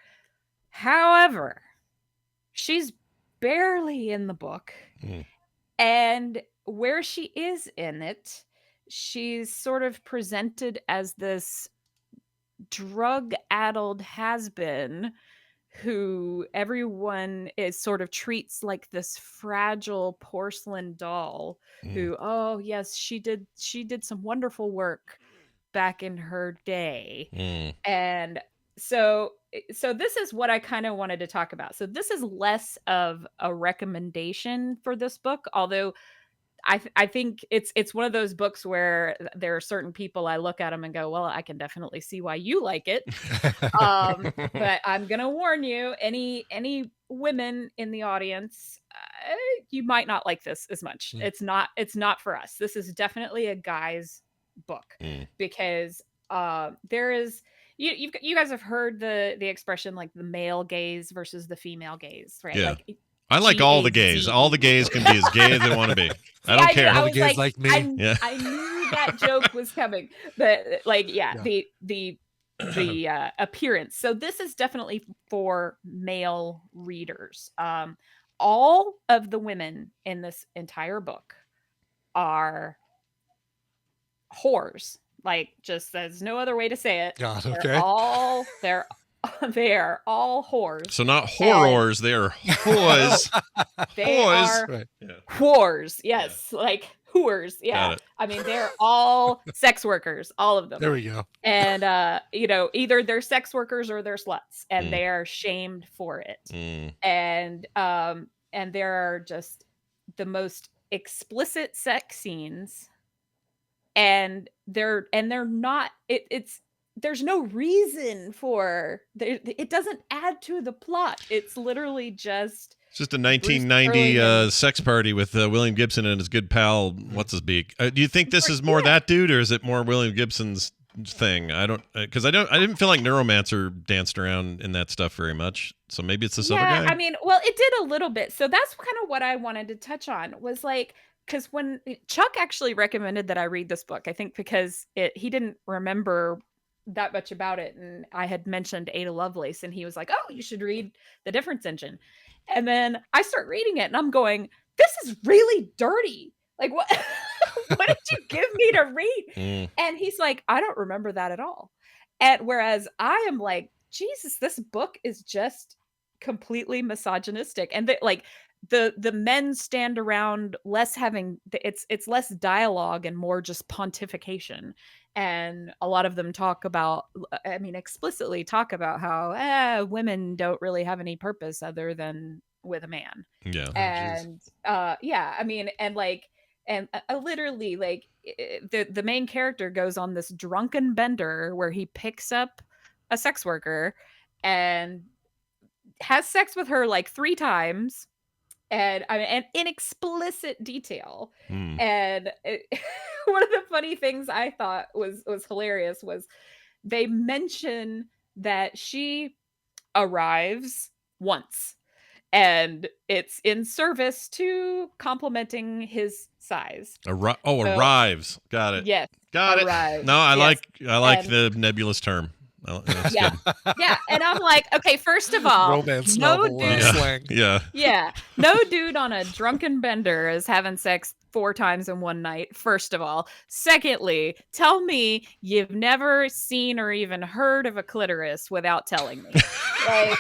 However, she's barely in the book. Mm. And where she is in it, she's sort of presented as this drug-addled has-been who everyone is sort of treats like this fragile porcelain doll who, oh yes, she did some wonderful work back in her day. And so this is what I kind of wanted to talk about. So this is less of a recommendation for this book, although I think it's one of those books where there are certain people I look at them and go, well, I can definitely see why you like it. But I'm gonna warn you, any women in the audience, you might not like this as much. It's not for us. This is definitely a guy's book because there is. You guys have heard the expression like the male gaze versus the female gaze, right? Yeah. Like, I like all the gays. All the gays can be as gay as they want to be. I don't care. All the gays like me. I knew that joke was coming, but the appearance. So this is definitely for male readers. All of the women in this entire book are whores. Like, just there's no other way to say it. God, okay. They are all whores. So not horrors, they are whores. They are whores. Yes, like whores. Yeah. I mean, they're all sex workers, all of them. There we go. And either they're sex workers or they're sluts, and they are shamed for it. And there are just the most explicit sex scenes, and they're not. There's no reason for it. Doesn't add to the plot. It's literally just. It's just a 1990 sex party with William Gibson and his good pal. What's his beak? Do you think this is more that dude, or is it more William Gibson's thing? I don't, because I didn't feel like Neuromancer danced around in that stuff very much. So maybe it's this other guy. I mean, well, it did a little bit. So that's kind of what I wanted to touch on was like. Because when Chuck actually recommended that I read this book, I think because he didn't remember that much about it, and I had mentioned Ada Lovelace, and he was like, "Oh, you should read The Difference Engine." And then I start reading it, and I'm going, "This is really dirty. Like, what? What did you give me to read?" And he's like, "I don't remember that at all." And whereas I am like, "Jesus, this book is just completely misogynistic," and the men stand around less having it's less dialogue and more just pontification, and a lot of them explicitly talk about how women don't really have any purpose other than with a man. Yeah. And and like And literally, like, the main character goes on this drunken bender where he picks up a sex worker and has sex with her like 3 times, and I mean, and in explicit detail. And one of the funny things I thought was hilarious was they mention that she arrives once, and it's in service to complementing his size. Arrives. Got it. Yes. Got arrives. it. No, I Yes. like the nebulous term. That's Yeah. good. Yeah. And I'm like, okay, first of all, Romance no novel dude. slang. Yeah. Yeah. No dude on a drunken bender is having sex 4 times in one night, first of all. Secondly, tell me you've never seen or even heard of a clitoris without telling me. Like,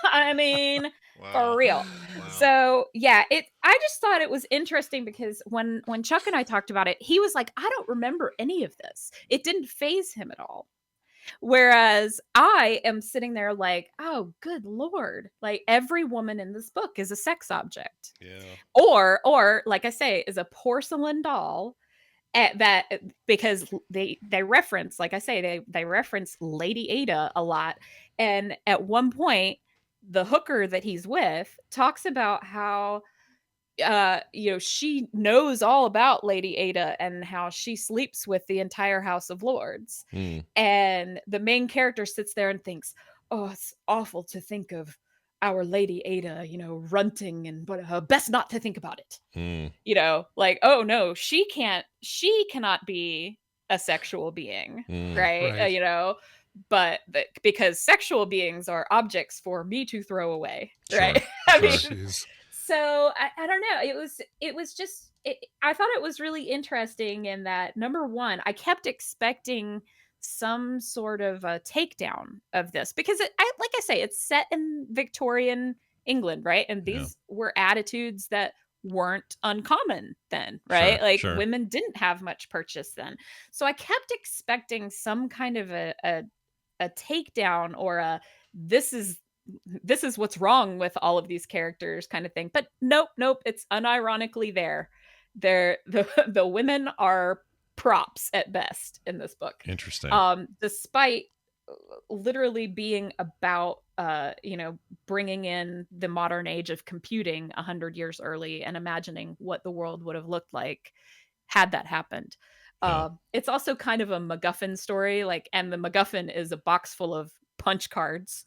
I mean, for real. Wow. So yeah, I just thought it was interesting because when Chuck and I talked about it, he was like, I don't remember any of this. It didn't faze him at all. Whereas I am sitting there like, oh, good Lord. Like, every woman in this book is a sex object. Yeah. Or like I say, is a porcelain doll that, because they reference, like I say, they reference Lady Ada a lot. And at one point, the hooker that he's with talks about how she knows all about Lady Ada and how she sleeps with the entire House of Lords. And the main character sits there and thinks, oh, it's awful to think of our Lady Ada, runting, but best not to think about it. Like, oh no, she cannot be a sexual being, right? But because sexual beings are objects for me to throw away, right? I mean, so I don't know. It was just, I thought it was really interesting in that, number one, I kept expecting some sort of a takedown of this because like I say, it's set in Victorian England, right? And these were attitudes that weren't uncommon then, right? Sure. Women didn't have much purchase then. So I kept expecting some kind of a takedown or a this is what's wrong with all of these characters kind of thing. But nope, it's unironically there. The women are props at best in this book. Interesting. Despite literally being about bringing in the modern age of computing 100 years early and imagining what the world would have looked like had that happened. It's also kind of a MacGuffin story, and the MacGuffin is a box full of punch cards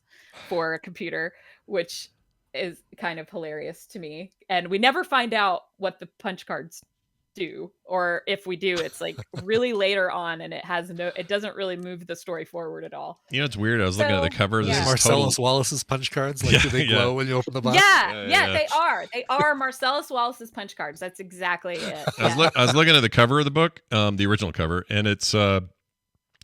for a computer, which is kind of hilarious to me. And we never find out what the punch cards do, or if we do, it's like really later on, and it doesn't really move the story forward at all. It's weird. I was looking at the cover. This is Marcellus Wallace's punch cards. Do they glow when you open the box? Yeah, they are. They are Marcellus Wallace's punch cards. That's exactly it. I was looking at the cover of the book, the original cover, and it's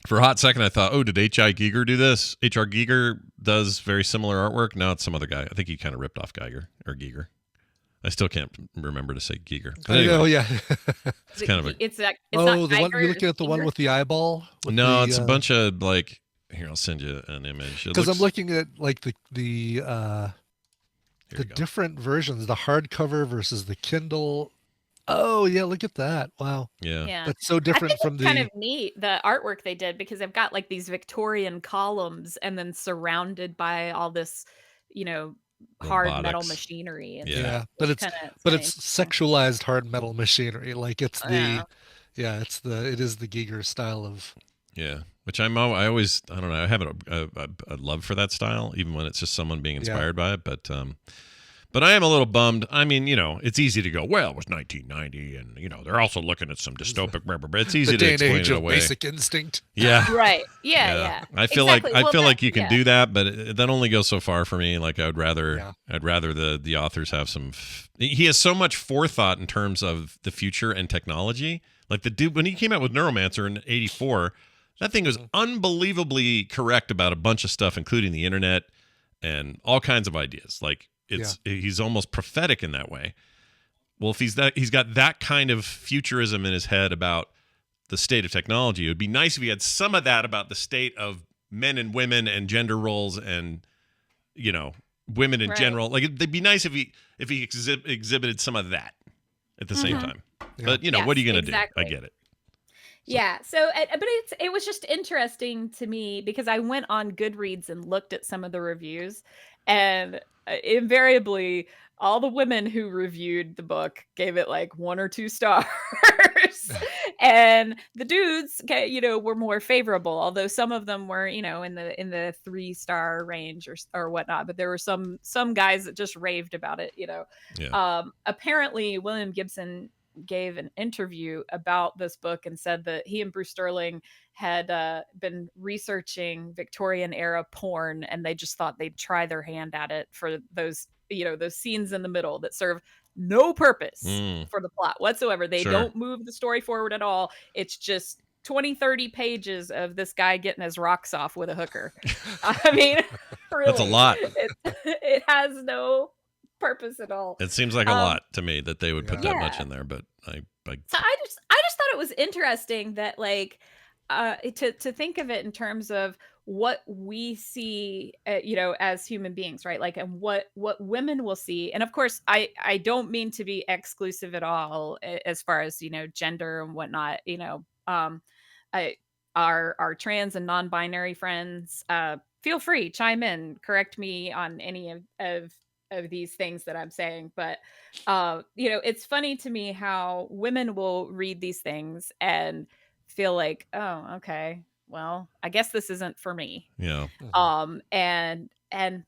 for a hot second I thought, oh, did H.I. Giger do this? H.R. Giger does very similar artwork. No, it's some other guy. I think he kind of ripped off Giger or Giger. I still can't remember to say Giger. But anyway, oh yeah, it's kind of a. It's not the Geiger, one you're looking at, the one with the eyeball. No, it's a bunch of Here, I'll send you an image. Because I'm looking at the different versions, the hardcover versus the Kindle. Oh yeah, look at that! Wow. Yeah. That's so different from kind of neat, the artwork they did, because they've got these Victorian columns and then surrounded by all this, hard robotics. Metal machinery. And but it's sexualized hard metal machinery. It's the it is the Giger style of which I always, I don't know, I have a love for that style, even when it's just someone being inspired by it. But I am a little bummed. I mean, it's easy to go, well, it was 1990, and they're also looking at some dystopic. But it's easy to explain it away. Basic Instinct. Yeah. Right. Yeah. I feel like you can do that, but that only goes so far for me. I'd rather the authors have some. He has so much forethought in terms of the future and technology. Like the dude when he came out with Neuromancer in '84, that thing was unbelievably correct about a bunch of stuff, including the internet and all kinds of ideas. He's almost prophetic in that way. Well, if he's got that kind of futurism in his head about the state of technology, it would be nice if he had some of that about the state of men and women and gender roles and women in general. It'd be nice if he exhibited some of that. at the same time. But you know, what are you going to do? I get it. Yeah. So, but it was just interesting to me because I went on Goodreads and looked at some of the reviews, and invariably, all the women who reviewed the book gave it like 1 or 2 stars, and the dudes, you know, were more favorable. Although some of them were, you know, in the 3-star range or whatnot. But there were some guys that just raved about it. You know, apparently William Gibson gave an interview about this book and said that he and Bruce Sterling had been researching Victorian era porn, and they just thought they'd try their hand at it for those, you know, those scenes in the middle that serve no purpose for the plot whatsoever. They don't move the story forward at all. It's just 20-30 pages of this guy getting his rocks off with a hooker. I mean, really, that's a lot. It has no purpose at all. It seems like a lot to me that they would put that much in there, but so I just thought it was interesting that, like, to think of it in terms of what we see, you know, as human beings, right? Like, and what women will see. And of course, I don't mean to be exclusive at all as far as, you know, gender and whatnot. You know, our trans and non-binary friends, feel free, chime in, correct me on any of these things that I'm saying. But, you know, it's funny to me how women will read these things and feel like, oh, okay, well, I guess this isn't for me. Yeah. And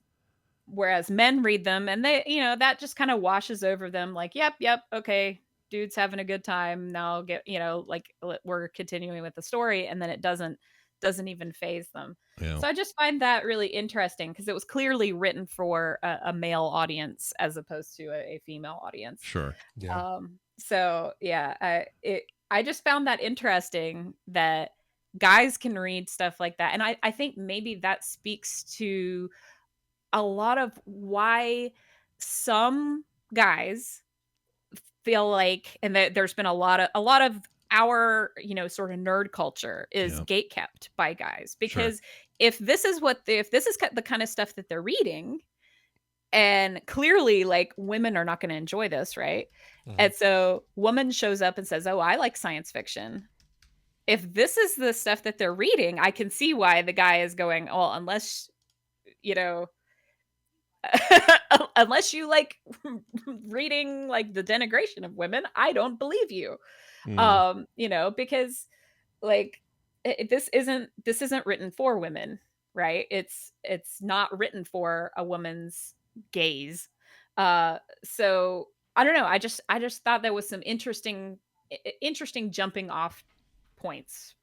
whereas men read them and they, you know, that just kind of washes over them like, yep, okay, dude's having a good time. Now get, you know, like we're continuing with the story, and then it doesn't even faze them. Yeah. So I just find that really interesting because it was clearly written for a male audience as opposed to a female audience. Sure. Yeah. So yeah, I just found that interesting that guys can read stuff like that. And I think maybe that speaks to a lot of why some guys feel like, and there's been a lot of our, you know, sort of nerd culture is gatekept by guys, because if this is the kind of stuff that they're reading, and clearly like women are not going to enjoy this, right? And so woman shows up and says, oh, I like science fiction. If this is the stuff that they're reading, I can see why the guy is going, oh, unless, you know, unless you like reading like the denigration of women, I don't believe you. You know, because like this isn't written for women, right? It's not written for a woman's gaze. So I don't know. I just thought there was some interesting jumping off points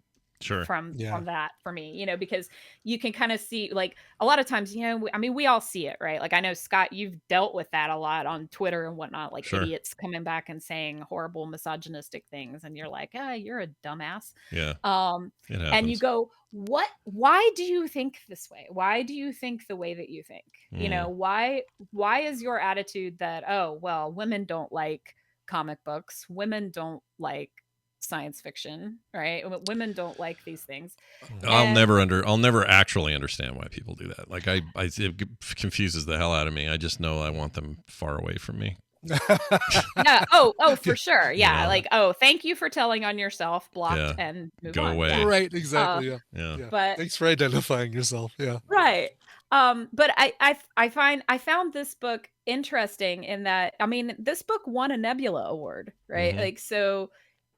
from that for me, you know, because you can kind of see, like, a lot of times, you know, I mean, we all see it, right? Like, I know, Scott, you've dealt with that a lot on Twitter and whatnot, like idiots coming back and saying horrible misogynistic things, and you're like, you're a dumbass. And you go, why do you think this way? Why do you think the way that you think? You know, why is your attitude that, oh, well, women don't like comic books, women don't like science fiction, right? Women don't like these things. I'll never actually understand why people do that. Like it confuses the hell out of me. I just know I want them far away from me. Yeah. Oh, for sure. Yeah. You know? Like, oh, thank you for telling on yourself, blocked, and move go on. away. Yeah. Right. Exactly. Yeah. But thanks for identifying yourself. Yeah. Right. But I found this book interesting in that, I mean, this book won a Nebula Award, right? Like, so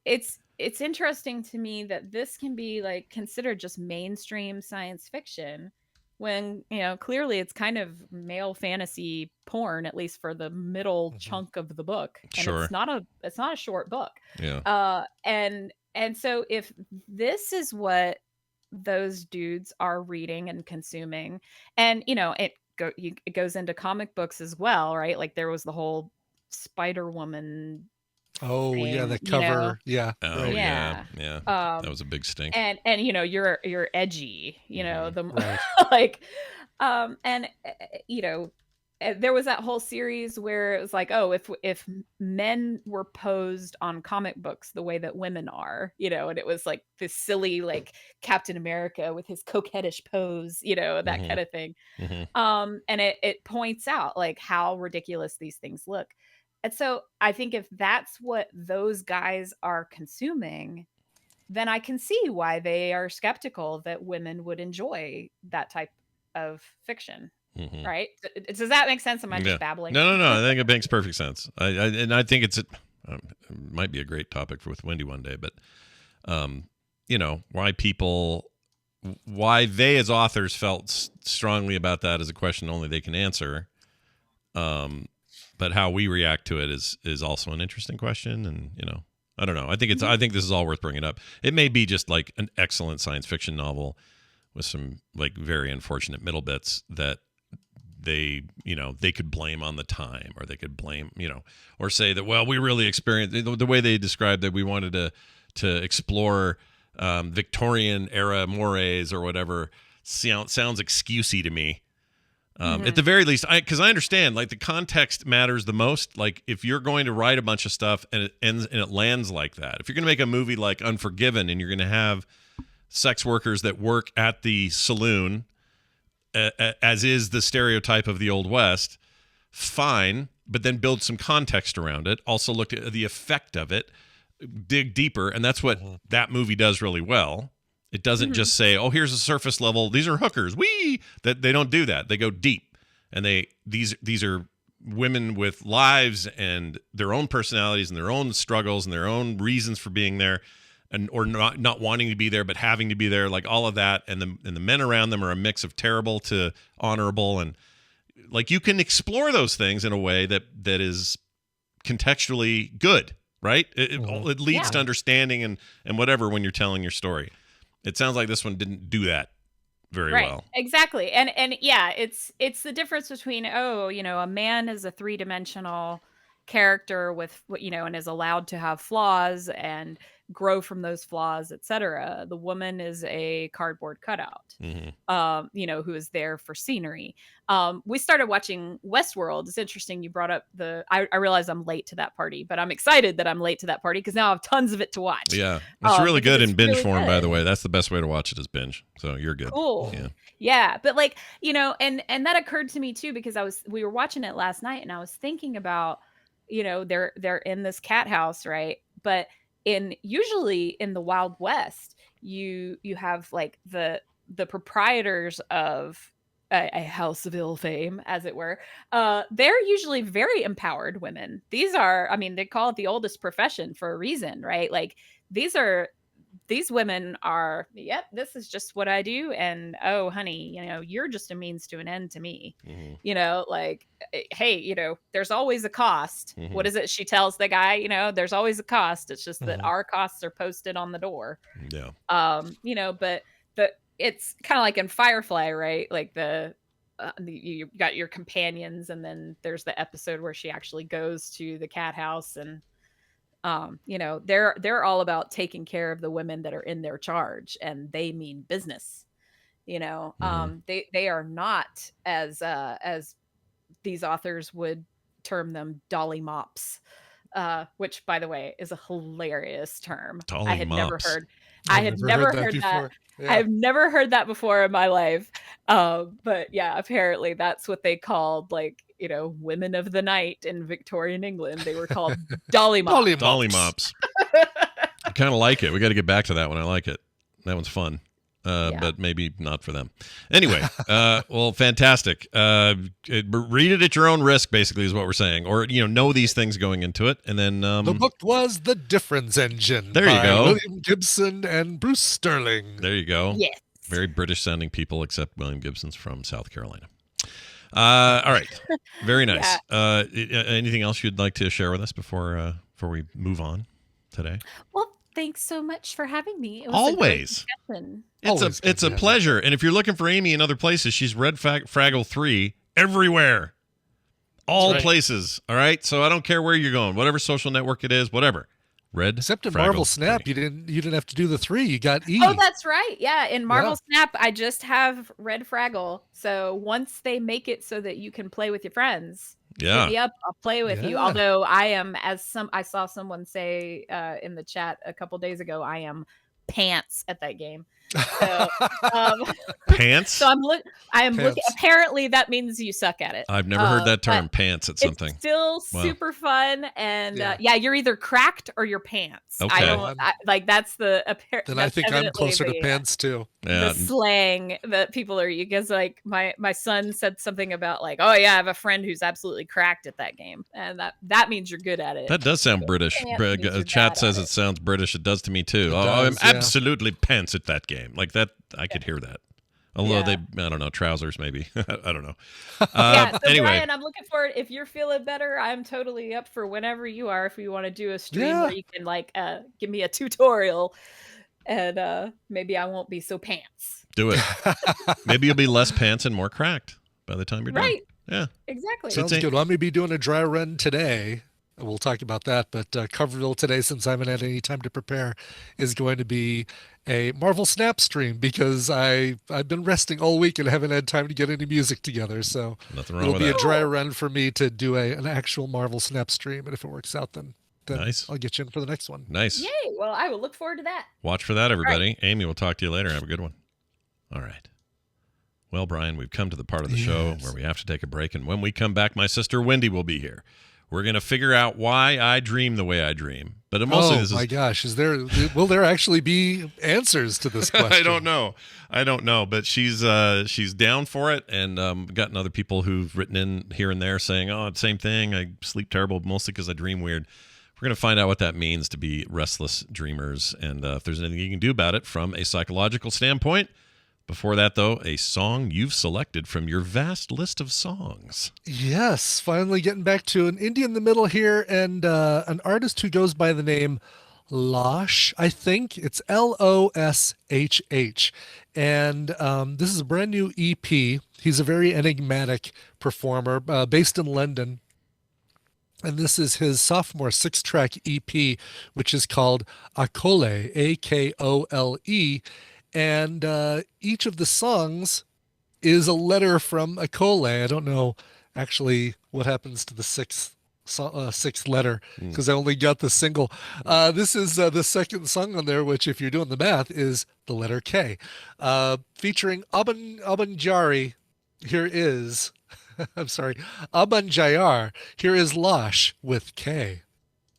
it's interesting to me that this can be like considered just mainstream science fiction, when, you know, clearly it's kind of male fantasy porn, at least for the middle chunk of the book. And it's not a short book. Yeah. And so if this is what those dudes are reading and consuming, and, you know, it goes into comic books as well, right? Like there was the whole Spider-Woman. Oh thing, yeah, the cover. You know? Yeah. Oh right. yeah. That was a big stink. And you know, you're edgy, you know, right. like, and you know, there was that whole series where it was like, oh, if men were posed on comic books the way that women are, you know, and it was like this silly, like Captain America with his coquettish pose, you know, that kind of thing. And it points out like how ridiculous these things look. And so I think if that's what those guys are consuming, then I can see why they are skeptical that women would enjoy that type of fiction. Mm-hmm. Right? Does that make sense? Am I just babbling? No. I think it makes perfect sense. I think it might be a great topic with Wendi one day, but why they as authors felt strongly about that is a question only they can answer. But how we react to it is also an interesting question, and I don't know. I think I think this is all worth bringing up. It may be just like an excellent science fiction novel with some like very unfortunate middle bits that they could blame on the time, or they could blame, or say that, well, we really experienced the way they described that we wanted to explore Victorian era mores or whatever. Sounds excusey to me. At the very least, because I understand, like, the context matters the most. Like, if you're going to write a bunch of stuff and it ends and it lands like that, if you're going to make a movie like Unforgiven and you're going to have sex workers that work at the saloon, as is the stereotype of the Old West, fine, but then build some context around it. Also look at the effect of it, dig deeper, and that's what that movie does really well. It doesn't just say, "Oh, here's a surface level. These are hookers." That they don't do that. They go deep, and these are women with lives and their own personalities and their own struggles and their own reasons for being there, or not wanting to be there but having to be there, like all of that. And the men around them are a mix of terrible to honorable, and like you can explore those things in a way that is contextually good, right? It leads to understanding and whatever when you're telling your story. It sounds like this one didn't do that very well. Exactly. And yeah, it's the difference between, a man is a three-dimensional character with, and is allowed to have flaws and grow from those flaws, etc. The woman is a cardboard cutout, who is there for scenery. We started watching Westworld. It's interesting you brought up I realize I'm late to that party, but I'm excited that I'm late to that party because now I have tons of it to watch. Yeah, it's really good in binge form, by the way. That's the best way to watch it, is binge. So you're good. Cool. Yeah, but like, and that occurred to me too, because we were watching it last night and I was thinking about, they're in this cat house, right? But usually in the Wild West, you have like the proprietors of a house of ill fame, as it were. They're usually very empowered women. These are, they call it the oldest profession for a reason, right? Like these women are, yep, this is just what I do. And, oh, honey, you're just a means to an end to me. Like, hey, there's always a cost. What is it? She tells the guy, there's always a cost. It's just that our costs are posted on the door. Yeah. But it's kind of like in Firefly, right? Like you got your companions, and then there's the episode where she actually goes to the cat house, and they're all about taking care of the women that are in their charge, and they mean business. They are not, as these authors would term them, Dollymops, which, by the way, is a hilarious term. I had never heard that. Yeah. I've never heard that before in my life. But yeah, apparently that's what they called, like, women of the night in Victorian England. They were called Dollymops. Dollymops. I kind of like it. We got to get back to that one. I like it. That one's fun. But maybe not for them. Anyway, well, fantastic. Read it at your own risk, basically, is what we're saying. Or, know these things going into it. And then... the book was The Difference Engine. There you go. William Gibson and Bruce Sterling. There you go. Yes. Very British-sounding people, except William Gibson's from South Carolina. All right. Very nice. Yeah. Anything else you'd like to share with us before we move on today? Well, thanks so much for having me. It was always. It's a pleasure. And if you're looking for Amy in other places, she's read Fraggle 3 everywhere. All places. All right. So I don't care where you're going, whatever social network it is, whatever. Except in Marvel Snap, 3. You didn't have to do the 3. You got E. Oh, that's right. Yeah, in Marvel Snap, I just have Red Fraggle. So once they make it so that you can play with your friends, hit me up, I'll play with you. Although I am, I saw someone say in the chat a couple days ago, I am pants at that game. So, pants. So I am looking. Apparently, that means you suck at it. I've never heard that term, pants at something. It's still super fun, and you're either cracked or you're pants. Okay. That's the apparent. Then I think I'm closer to pants too. The slang that people are because like my son said something about like, oh yeah, I have a friend who's absolutely cracked at that game, and that means you're good at it. That does sound British. Chat says it sounds British. It does to me too. I'm absolutely pants at that game. Like that, I could hear that. Although I don't know, trousers maybe. I don't know. So anyway, Brian, I'm looking forward. If you're feeling better, I'm totally up for whenever you are. If you want to do a stream where you can like give me a tutorial, and maybe I won't be so pants. Do it. Maybe you'll be less pants and more cracked by the time you're done. Right. Yeah. Exactly. Sounds good. Well, I'm going to be doing a dry run today. We'll talk about that, but Coverville today, since I haven't had any time to prepare, is going to be a Marvel Snap stream because I've been resting all week and haven't had time to get any music together. So it'll be a dry run for me to do an actual Marvel Snap stream, and if it works out, then nice. I'll get you in for the next one. Nice. Yay! Well, I will look forward to that. Watch for that, everybody. Right. Amy, we'll talk to you later. Have a good one. All right. Well, Brian, we've come to the part of the show where we have to take a break, and when we come back, my sister Wendi will be here. We're going to figure out why I dream the way I dream. But my gosh, will there actually be answers to this question? I don't know, but she's down for it, and gotten other people who've written in here and there saying, "Oh, same thing. I sleep terrible, mostly because I dream weird." We're going to find out what that means to be restless dreamers, and if there's anything you can do about it from a psychological standpoint. Before that, though, a song you've selected from your vast list of songs. Yes, finally getting back to an indie in the middle here, and an artist who goes by the name Losh, I think. It's Loshh. And this is a brand new EP. He's a very enigmatic performer based in London. And this is his sophomore 6-track EP, which is called Akole, Akole. And each of the songs is a letter from Akole. I don't know actually what happens to the sixth letter because I only got the single. This is the second song on there, which if you're doing the math is the letter K. Featuring Abanjari, here is, I'm sorry, Abanjayar, here is Losh with K.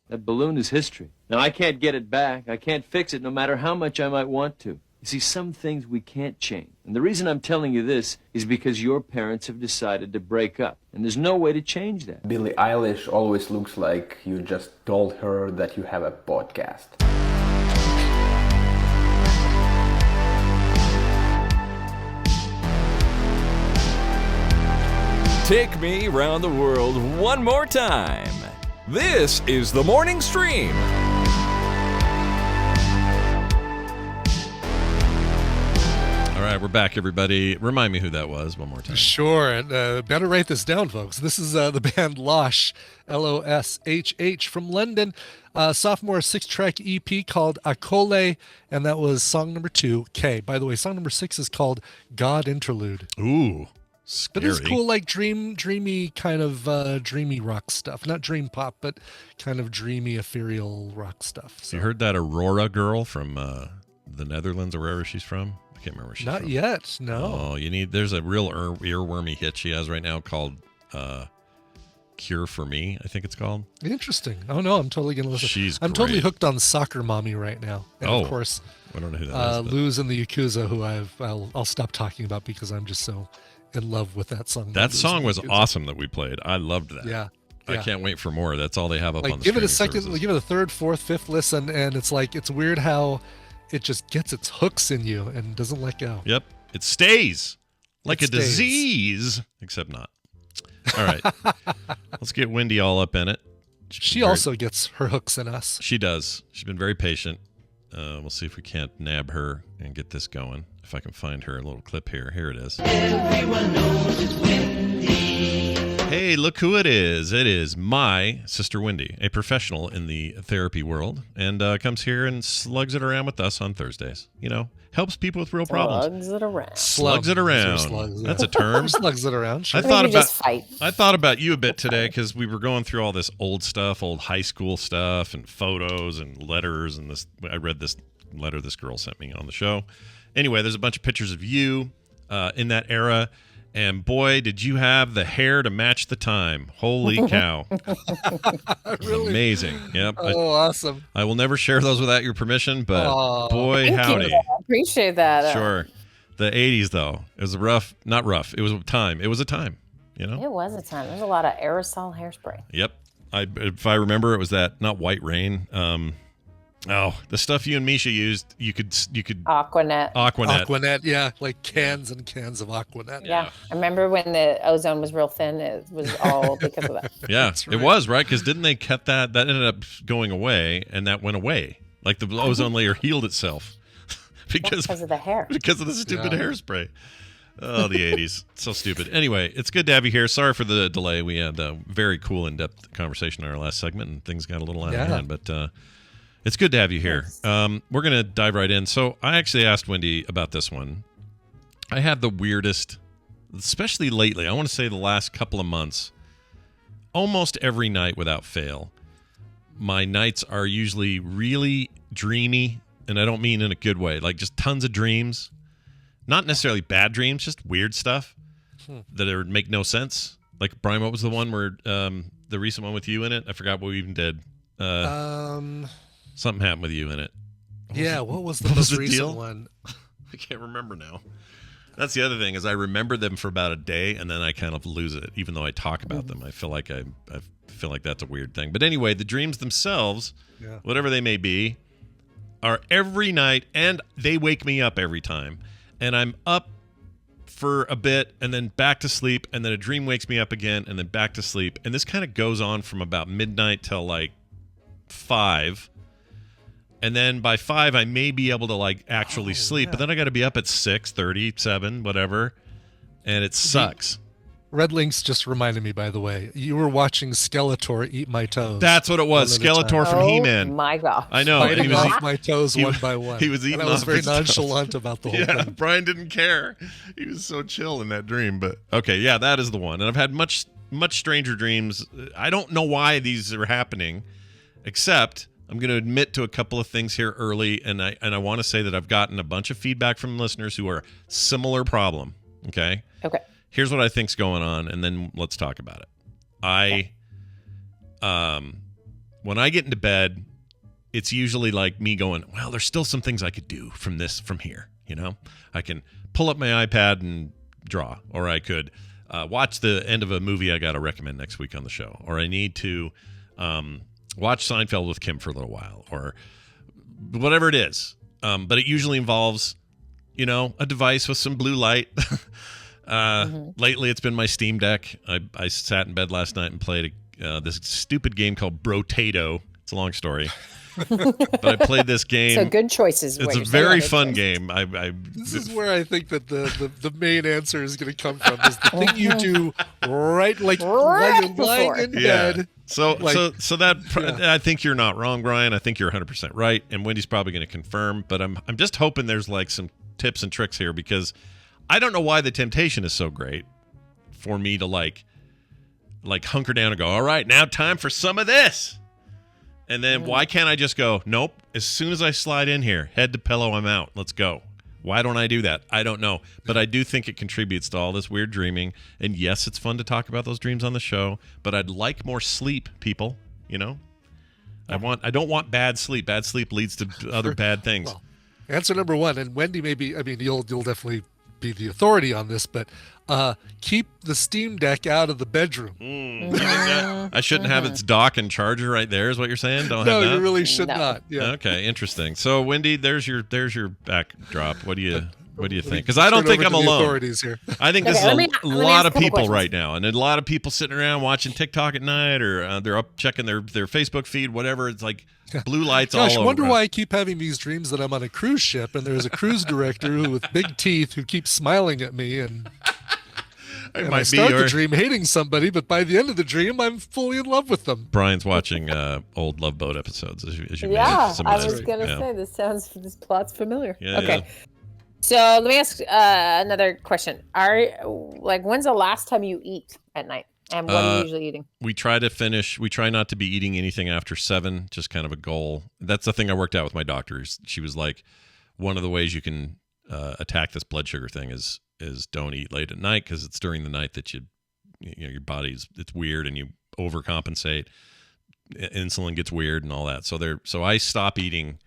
That balloon is history. Now I can't get it back. I can't fix it no matter how much I might want to. You see, some things we can't change. And the reason I'm telling you this is because your parents have decided to break up. And there's no way to change that. Billie Eilish always looks like you just told her that you have a podcast. Take me around the world one more time. This is the Morning Stream. All right, we're back, everybody. Remind me who that was one more time. Sure, and better write this down, folks. This is the band Losh, Loshh, from London. Sophomore 6-track EP called Akole, and that was song number 2, K. By the way, song number 6 is called God Interlude. Ooh, scary. But it's cool, like dreamy kind of dreamy rock stuff. Not dream pop, but kind of dreamy, ethereal rock stuff. So. You heard that Aurora girl from the Netherlands or wherever she's from? I can't remember where she's from. Not yet, no. Oh, there's a real earwormy hit she has right now called Cure for Me, I think it's called. Interesting. Oh, no, I'm totally going to listen. I'm totally hooked on Soccer Mommy right now. And of course, I don't know who that is. Luz and the Yakuza, who I'll stop talking about because I'm just so in love with that song. That song was awesome that we played. I loved that. Yeah. I can't wait for more. That's all they have up on the give it a second, services. give it a third, fourth, fifth listen, and it's weird how it just gets its hooks in you and doesn't let go. Yep. It stays like a disease, except not. All right. Let's get Wendi all up in it. She also gets her hooks in us. She does. She's been very patient. We'll see if we can't nab her and get this going. If I can find her little clip here. Here it is. Everyone knows it's Wendi. Hey, look who it is. It is my sister Wendi, a professional in the therapy world, and comes here and slugs it around with us on Thursdays. Helps people with real problems. Slugs it around. Slugs it around. Slugs, yeah. That's a term. Slugs it around. Sure. I thought about you a bit today because we were going through all this old stuff, old high school stuff, and photos and letters, and this. I read this letter this girl sent me on the show. Anyway, there's a bunch of pictures of you in that era. And boy, did you have the hair to match the time. Holy cow. Really? Amazing. Yep. Awesome. I will never share those without your permission, but boy, howdy. I appreciate that. Sure. The 80s, though. It was not rough. It was a time. It was a time, you know? It was a time. There's a lot of aerosol hairspray. Yep. If I remember, it was that, not White Rain. The stuff you and Misha used, you could Aqua-net. Aqua-net, yeah, like cans and cans of Aqua-net. Yeah. I remember when the ozone was real thin. It was all because of that. Yeah, right. It was, right? Because didn't they cut that? That ended up going away, and that went away. Like the ozone layer healed itself because of the hair. Because of the stupid hairspray. Oh, the 80s. So stupid. Anyway, it's good to have you here. Sorry for the delay. We had a very cool, in-depth conversation in our last segment, and things got a little out of hand, but... it's good to have you here. We're going to dive right in. So I actually asked Wendi about this one. I had the weirdest, especially lately, I want to say the last couple of months, almost every night without fail. My nights are usually really dreamy, and I don't mean in a good way, like just tons of dreams. Not necessarily bad dreams, just weird stuff that make no sense. Like, Brian, what was the one where the recent one with you in it? I forgot what we even did. Something happened with you in it. What was the most recent deal? one? I can't remember now. That's the other thing, is I remember them for about a day, and then I kind of lose it. Even though I talk about them, I feel like that's a weird thing. But anyway, the dreams themselves, whatever they may be, are every night, and they wake me up every time. And I'm up for a bit, and then back to sleep, and then a dream wakes me up again, and then back to sleep. And this kind of goes on from about midnight till like 5. And then by 5, I may be able to like actually sleep, but then I got to be up at 6:30, 7, whatever, and it sucks. Red Links just reminded me, by the way, you were watching Skeletor eat my toes. That's what it was. Skeletor from He-Man. Oh my gosh! I know. Biting off my toes one by one. He was eating. And I was very nonchalant about the whole thing. Brian didn't care. He was so chill in that dream. But okay, yeah, that is the one. And I've had much stranger dreams. I don't know why these are happening, except I'm going to admit to a couple of things here early, and I want to say that I've gotten a bunch of feedback from listeners who are similar problem. Okay. Here's what I think's going on, and then let's talk about it. When I get into bed, it's usually like me going, well, there's still some things I could do from here. You know, I can pull up my iPad and draw, or I could watch the end of a movie I got to recommend next week on the show, or I need to watch Seinfeld with Kim for a little while, or whatever it is. But it usually involves, a device with some blue light. Lately, it's been my SteamDeck. I sat in bed last night and played this stupid game called Brotato. It's a long story. But I played this game. So good choices. It's a very fun game. This is where I think that the main answer is going to come from. Is the thing you do right when you're lying in bed. So that I think you're not wrong, Brian. I think you're 100% right, and Wendy's probably going to confirm. But I'm just hoping there's like some tips and tricks here, because I don't know why the temptation is so great for me to like hunker down and go, all right, now time for some of this. And then why can't I just go, nope, as soon as I slide in here, head to pillow, I'm out. Let's go. Why don't I do that? I don't know. But I do think it contributes to all this weird dreaming. And yes, it's fun to talk about those dreams on the show, but I'd like more sleep, people, I don't want bad sleep. Bad sleep leads to other bad things. Well, answer number one, and Wendi you'll definitely be the authority on this, but keep the SteamDeck out of the bedroom. I shouldn't have its dock and charger right there, is what you're saying? No, you really should not. Yeah. Okay, interesting. So, Wendi, there's your backdrop. What do you think? Because I don't think I'm alone. Here. I think this is a lot of people right now, and a lot of people sitting around watching TikTok at night, or they're up checking their Facebook feed, whatever. It's like blue lights all over. I wonder why I keep having these dreams that I'm on a cruise ship, and there's a cruise director with big teeth who keeps smiling at me, and I start the dream hating somebody, but by the end of the dream, I'm fully in love with them. Brian's watching old Love Boat episodes, as you I was going to say, this plot's familiar. Yeah, okay. Yeah. So let me ask another question. When's the last time you eat at night? And what are you usually eating? We try not to be eating anything after 7, just kind of a goal. That's the thing I worked out with my doctor. She was like, one of the ways you can attack this blood sugar thing is don't eat late at night, because it's during the night that your body's, it's weird and you overcompensate. Insulin gets weird and all that. So I stop eating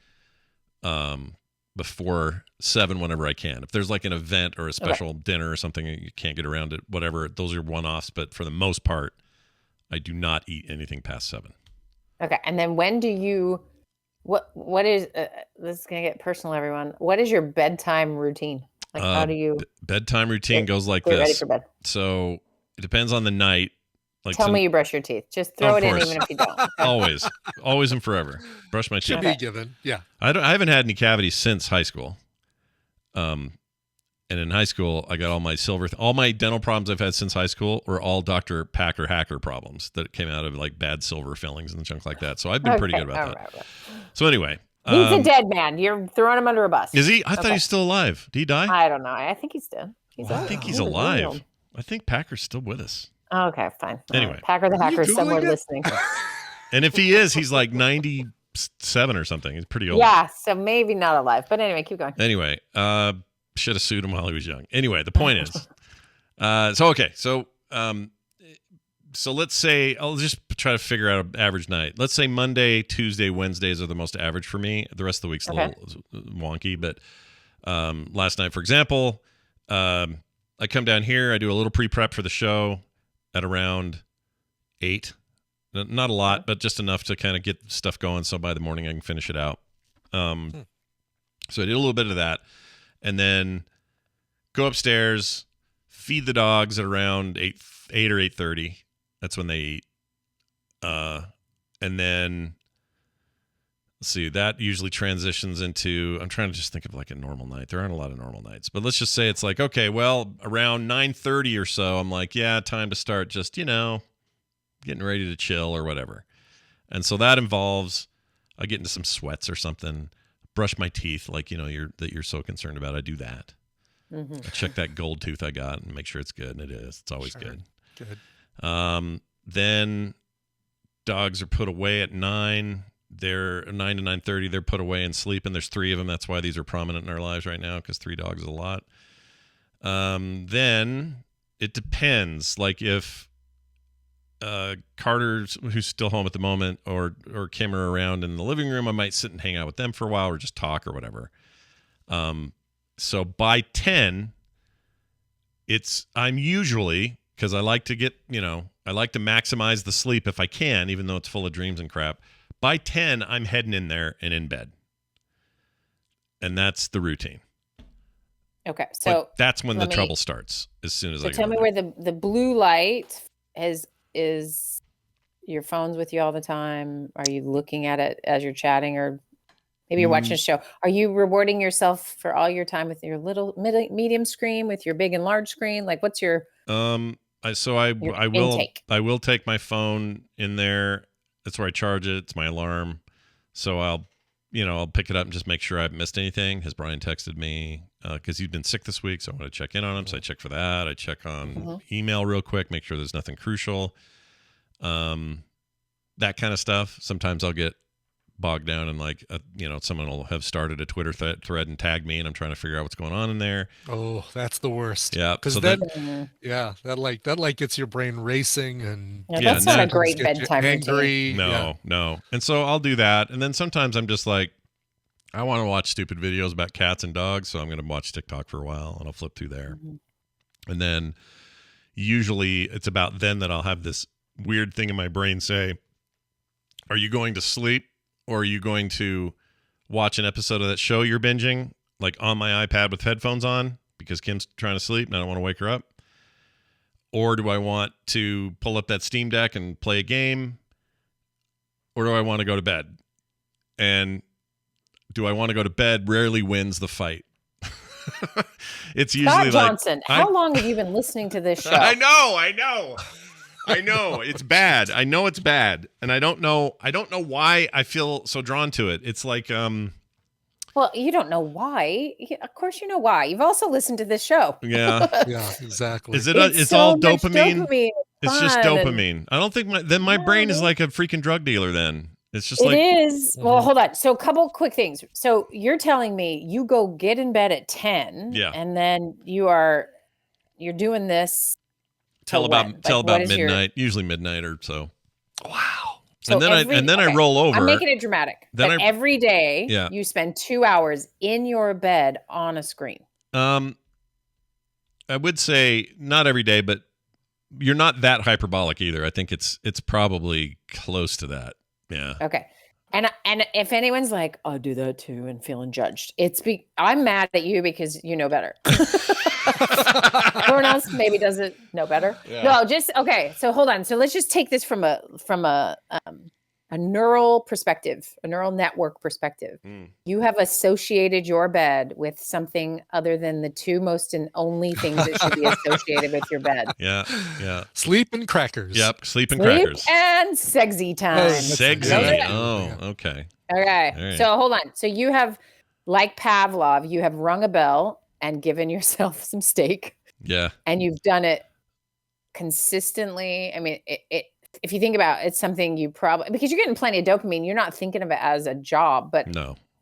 before 7 whenever I can. If there's like an event or a special dinner or something you can't get around it, whatever, those are one-offs. But for the most part, I do not eat anything past 7. Okay, and then when do you? What is? This is gonna get personal, everyone. What is your bedtime routine? Like, how do you? Bedtime routine goes like this. Ready for bed. So it depends on the night. Like Tell me you brush your teeth. Just throw it in, even if you don't. Okay. Always and forever. Brush my teeth. Should be given. Yeah. I haven't had any cavities since high school. And in high school, I got all my dental problems I've had since high school were all Dr. Packer Hacker problems that came out of like bad silver fillings and junk like that. So I've been pretty good about that. Right. So anyway. He's a dead man. You're throwing him under a bus. Is he? I thought he's still alive. Did he die? I don't know. I think he's dead. I think he's alive. I think Packer's still with us. Okay, fine. Anyway. Packer the Hacker is somewhere listening. And if he is, he's like 97 or something. He's pretty old. Yeah, so maybe not alive. But anyway, keep going. Anyway, should have sued him while he was young. Anyway, the point is, so let's say, I'll just try to figure out an average night. Let's say Monday, Tuesday, Wednesdays are the most average for me. The rest of the week's a little wonky. But last night, for example, I come down here. I do a little pre-prep for the show at around 8. Not a lot, but just enough to kind of get stuff going. So by the morning I can finish it out. So I did a little bit of that. And then go upstairs, feed the dogs at around 8 or 8:30. That's when they eat. And then, let's see, that usually transitions into, I'm trying to just think of like a normal night. There aren't a lot of normal nights. But let's just say it's like, okay, well, around 9:30 or so, I'm like, yeah, time to start just, getting ready to chill or whatever. And so that involves, I get into some sweats or something, brush my teeth like, you're so concerned about. I do that. I check that gold tooth I got and make sure it's good. And it is. It's always good. Then dogs are put away at 9. They're 9 to 9:30. They're put away and sleep. And there's 3 of them. That's why these are prominent in our lives right now, because 3 dogs is a lot. Then it depends. Like if Carter, who's still home at the moment, or Kim are around in the living room, I might sit and hang out with them for a while or just talk or whatever. So by 10, I'm usually, because I like to get, I like to maximize the sleep if I can, even though it's full of dreams and crap. By 10, I'm heading in there and in bed. And that's the routine. Okay. So that's when the trouble starts, as soon as I tell me where the blue light is your phone's with you all the time. Are you looking at it as you're chatting, or maybe you're watching a show? Are you rewarding yourself for all your time with your little medium screen, with your big and large screen? Like, what's your I will take my phone in there. That's where I charge it. It's my alarm. So I'll pick it up and just make sure I haven't missed anything. Has Brian texted me? Because he's been sick this week, so I want to check in on him. So I check for that. I check on email real quick, make sure there's nothing crucial. That kind of stuff. Sometimes I'll get bogged down in like, someone will have started a Twitter thread and tagged me, and I'm trying to figure out what's going on in there. Oh, that's the worst. Yeah, because that gets your brain racing, and that's not a great bedtime routine. No. And so I'll do that, and then sometimes I'm just like, I want to watch stupid videos about cats and dogs, so I'm going to watch TikTok for a while, and I'll flip through there. And then usually it's about then that I'll have this weird thing in my brain say, are you going to sleep, or are you going to watch an episode of that show you're binging, like on my iPad with headphones on, because Kim's trying to sleep and I don't want to wake her up? Or do I want to pull up that SteamDeck and play a game? Or do I want to go to bed? And do I want to go to bed rarely wins the fight. It's usually Scott Johnson, how long have you been listening to this show? I know. It's bad. I know it's bad. And I don't know why I feel so drawn to it. It's like well, you don't know why. Of course you know why. You've also listened to this show. Yeah. Yeah, exactly. Is it it's all dopamine? It's just dopamine. I don't think my brain is like a freaking drug dealer then. It's just it is. Well, hold on. So a couple quick things. So you're telling me you go get in bed at 10 and then you're doing this till about midnight, usually midnight or so. Wow. So and then I roll over. I'm making it dramatic. But every day you spend 2 hours in your bed on a screen. I would say not every day, but you're not that hyperbolic either. I think it's probably close to that. Yeah. Okay. And if anyone's like, I'll do that too and feeling judged, I'm mad at you because you know better. Everyone else maybe doesn't know better. Yeah. No, just okay. So hold on. So let's just take this from a neural perspective, a neural network perspective. You have associated your bed with something other than the two most and only things that should be associated with your bed. Yeah. Sleep and crackers. Yep, sleep and crackers. And sexy time. Sexy. Oh, okay. Okay. Right. So hold on. So you have, like Pavlov, you have rung a bell and given yourself some steak. Yeah. And you've done it consistently. I mean, if you think about it, it's something you probably, because you're getting plenty of dopamine, you're not thinking of it as a job, but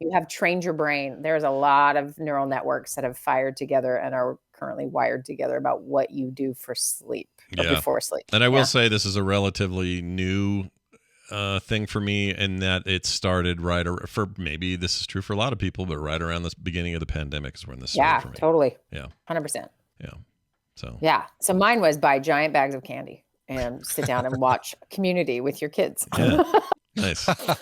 you have trained your brain. There's a lot of neural networks that have fired together and are currently wired together about what you do for sleep or before sleep. And I will say this is a relatively new thing for me, in that it started for maybe this is true for a lot of people, but right around the beginning of the pandemic is when this started for me. Totally. Yeah. 100%. Yeah. So. Yeah. So mine was buy giant bags of candy and sit down and watch Community with your kids. Yeah. Nice. Hey,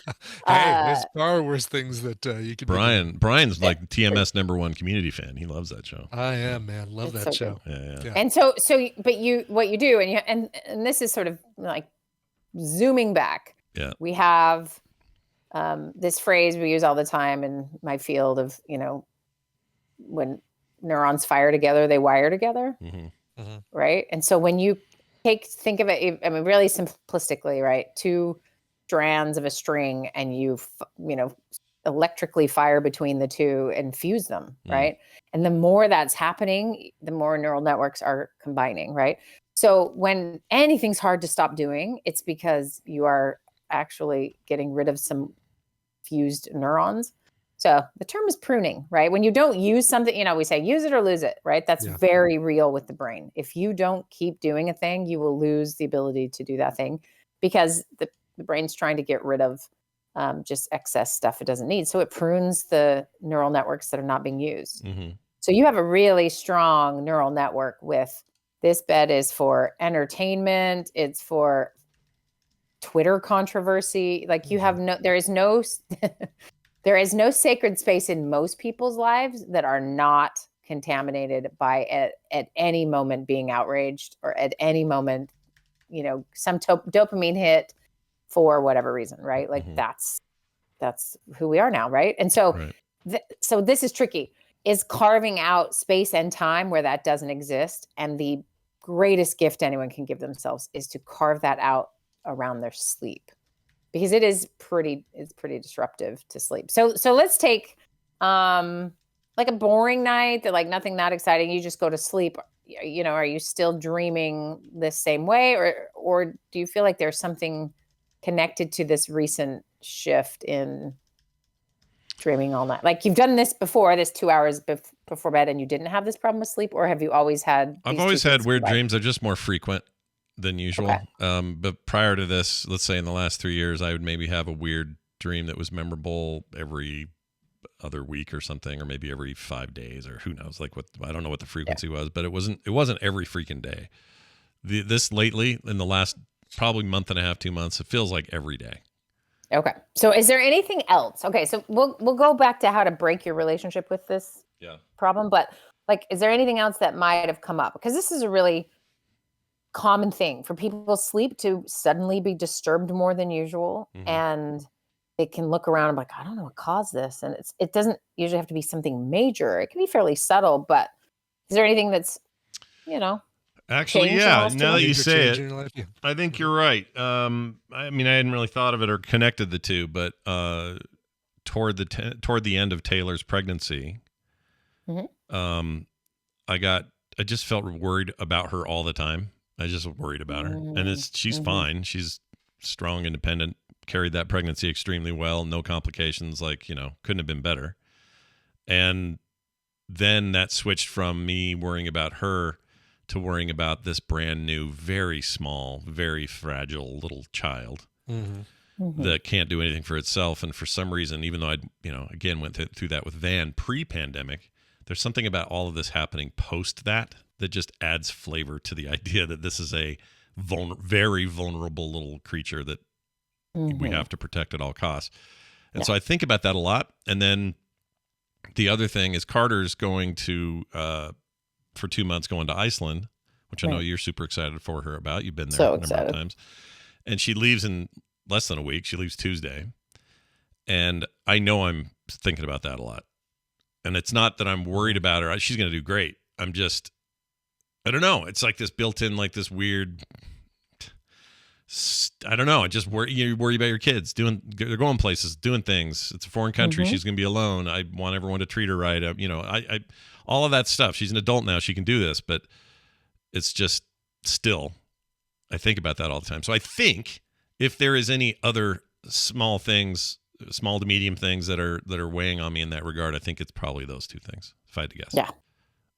there's far worse things that you could. Brian's like TMS #1 Community fan. He loves that show. I am, man. Love that show. Yeah. And so, but what you do, and this is sort of like zooming back. Yeah. We have this phrase we use all the time in my field of, when neurons fire together, they wire together. Mm-hmm. Right. And so when you think of it, I mean, really simplistically, right? Two strands of a string and you electrically fire between the two and fuse them. Right. And the more that's happening, the more neural networks are combining. Right. So when anything's hard to stop doing, it's because you are actually getting rid of some fused neurons. So the term is pruning, right? When you don't use something, we say use it or lose it, right? That's very real with the brain. If you don't keep doing a thing, you will lose the ability to do that thing because the brain's trying to get rid of just excess stuff it doesn't need. So it prunes the neural networks that are not being used. Mm-hmm. So you have a really strong neural network with this bed is for entertainment. It's for Twitter controversy. Like you have there is no sacred space in most people's lives that are not contaminated by at any moment being outraged or at any moment, some dopamine hit for whatever reason, right? Like that's who we are now, right? And so, so this is tricky, is carving out space and time where that doesn't exist. And the greatest gift anyone can give themselves is to carve that out around their sleep. Because it's pretty disruptive to sleep. So let's take like a boring night that like nothing that exciting. You just go to sleep. Are you still dreaming the same way, or do you feel like there's something connected to this recent shift in dreaming all night? Like you've done this before, this 2 hours before bed, and you didn't have this problem with sleep, or have you always had? I've always had weird dreams. They're just more frequent than usual. Okay. But prior to this, let's say in the last 3 years, I would maybe have a weird dream that was memorable every other week or something, or maybe every 5 days, or who knows, like I don't know what the frequency was, but it wasn't every freaking day. This lately, in the last probably month and a half, 2 months, it feels like every day. Okay. So is there anything else? Okay. So we'll go back to how to break your relationship with this problem, but like, is there anything else that might have come up? Because this is a really common thing for people's sleep to suddenly be disturbed more than usual. And they can look around and be like, I don't know what caused this. And it doesn't usually have to be something major. It can be fairly subtle, but is there anything that's, actually, yeah, now that you say it, I think you're right. I mean, I hadn't really thought of it or connected the two, but toward the end of Taylor's pregnancy, I just felt worried about her all the time. I just worried about her. And she's fine. She's strong, independent, carried that pregnancy extremely well, no complications, like, couldn't have been better. And then that switched from me worrying about her to worrying about this brand new, very small, very fragile little child that can't do anything for itself. And for some reason, even though I'd, again, went through that with Van pre-pandemic, there's something about all of this happening post that just adds flavor to the idea that this is a very vulnerable little creature that we have to protect at all costs. And so I think about that a lot. And then the other thing is Carter's going to, for 2 months, going to Iceland, which I know you're super excited for her about. You've been there a number of times. And she leaves in less than a week. She leaves Tuesday. And I know I'm thinking about that a lot. And it's not that I'm worried about her. She's going to do great. I'm just, I don't know. It's like this built-in, like this weird, I don't know. I just you worry about your kids they're going places, doing things. It's a foreign country. She's going to be alone. I want everyone to treat her right. I all of that stuff. She's an adult now. She can do this, but it's just still, I think about that all the time. So I think if there is any other small things, small to medium things that are weighing on me in that regard, I think it's probably those two things, if I had to guess. Yeah.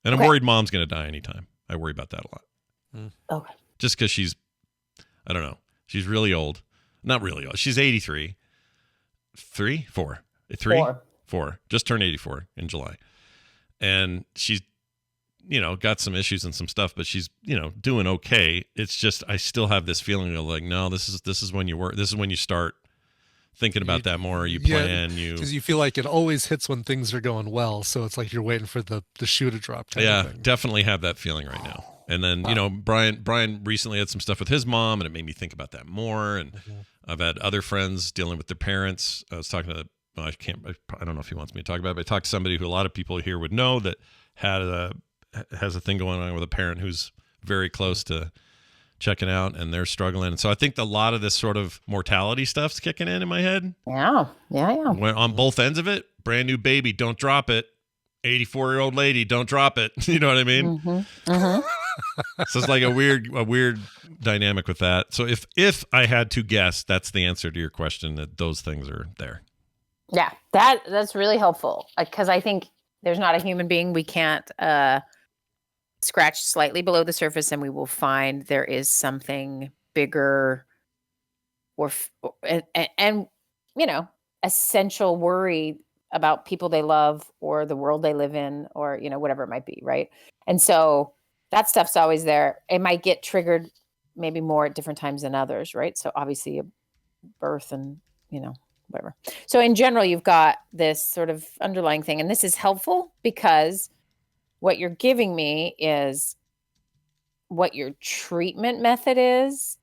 And I'm worried mom's going to die anytime. I worry about that a lot. Okay. Just because she's, I don't know, she's really old. Not really old. She's 83. 4. Just turned 84 in July. And she's, got some issues and some stuff, but she's, doing okay. It's just, I still have this feeling of like, no, this is when you work. This is when you start thinking about that more. You plan, because you feel like it always hits when things are going well. So it's like you're waiting for the shoe to drop. Kind of thing. Definitely have that feeling right now. And then, Brian recently had some stuff with his mom, and it made me think about that more. And I've had other friends dealing with their parents. I was talking to, I don't know if he wants me to talk about it, but I talked to somebody who a lot of people here would know that has a thing going on with a parent who's very close to checking out, and they're struggling. And so I think a lot of this sort of mortality stuff's kicking in my head. Yeah. When on both ends of it, brand new baby, don't drop it. 84-year-old lady, don't drop it. You know what I mean? So it's like a weird dynamic with that. So if I had to guess, that's the answer to your question, that those things are there. Yeah, that's really helpful, because I think there's not a human being we can't scratch slightly below the surface and we will find there is something bigger and essential worry about people they love or the world they live in, or whatever it might be, right? And so that stuff's always there. It might get triggered maybe more at different times than others, right? So obviously a birth and whatever. So in general, you've got this sort of underlying thing, and this is helpful because what you're giving me is what your treatment method is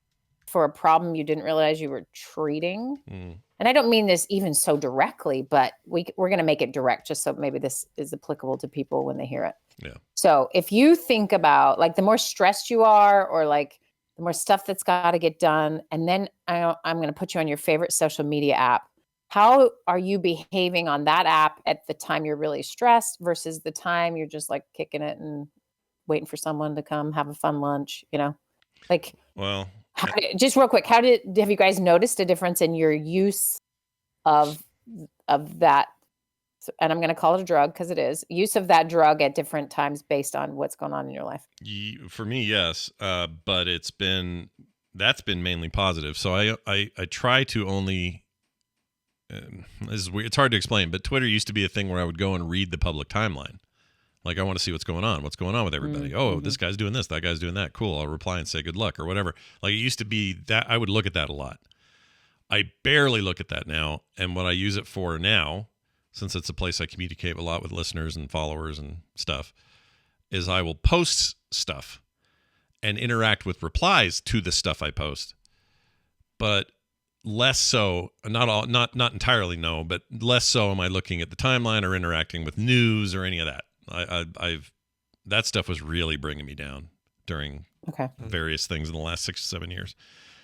for a problem you didn't realize you were treating. And I don't mean this even so directly, but we're going to make it direct just so maybe this is applicable to people when they hear it. Yeah. So if you think about like the more stressed you are, or like the more stuff that's got to get done, and then I'm going to put you on your favorite social media app. How are you behaving on that app at the time you're really stressed versus the time you're just like kicking it and waiting for someone to come have a fun lunch, Like, well, just real quick, have you guys noticed a difference in your use of that? And I'm going to call it a drug because it is use of that drug at different times based on what's going on in your life. For me, yes. But that's been mainly positive. So I try to only, this is weird. It's hard to explain, but Twitter used to be a thing where I would go and read the public timeline. Like, I want to see what's going on with everybody. This guy's doing this, that guy's doing that. Cool. I'll reply and say good luck or whatever. Like, it used to be that I would look at that a lot. I barely look at that now. And what I use it for now, since it's a place I communicate a lot with listeners and followers and stuff, is I will post stuff and interact with replies to the stuff I post. But less so, not entirely no, but less so am I looking at the timeline or interacting with news or any of that. I've that stuff was really bringing me down during various things in the last 6 to 7 years.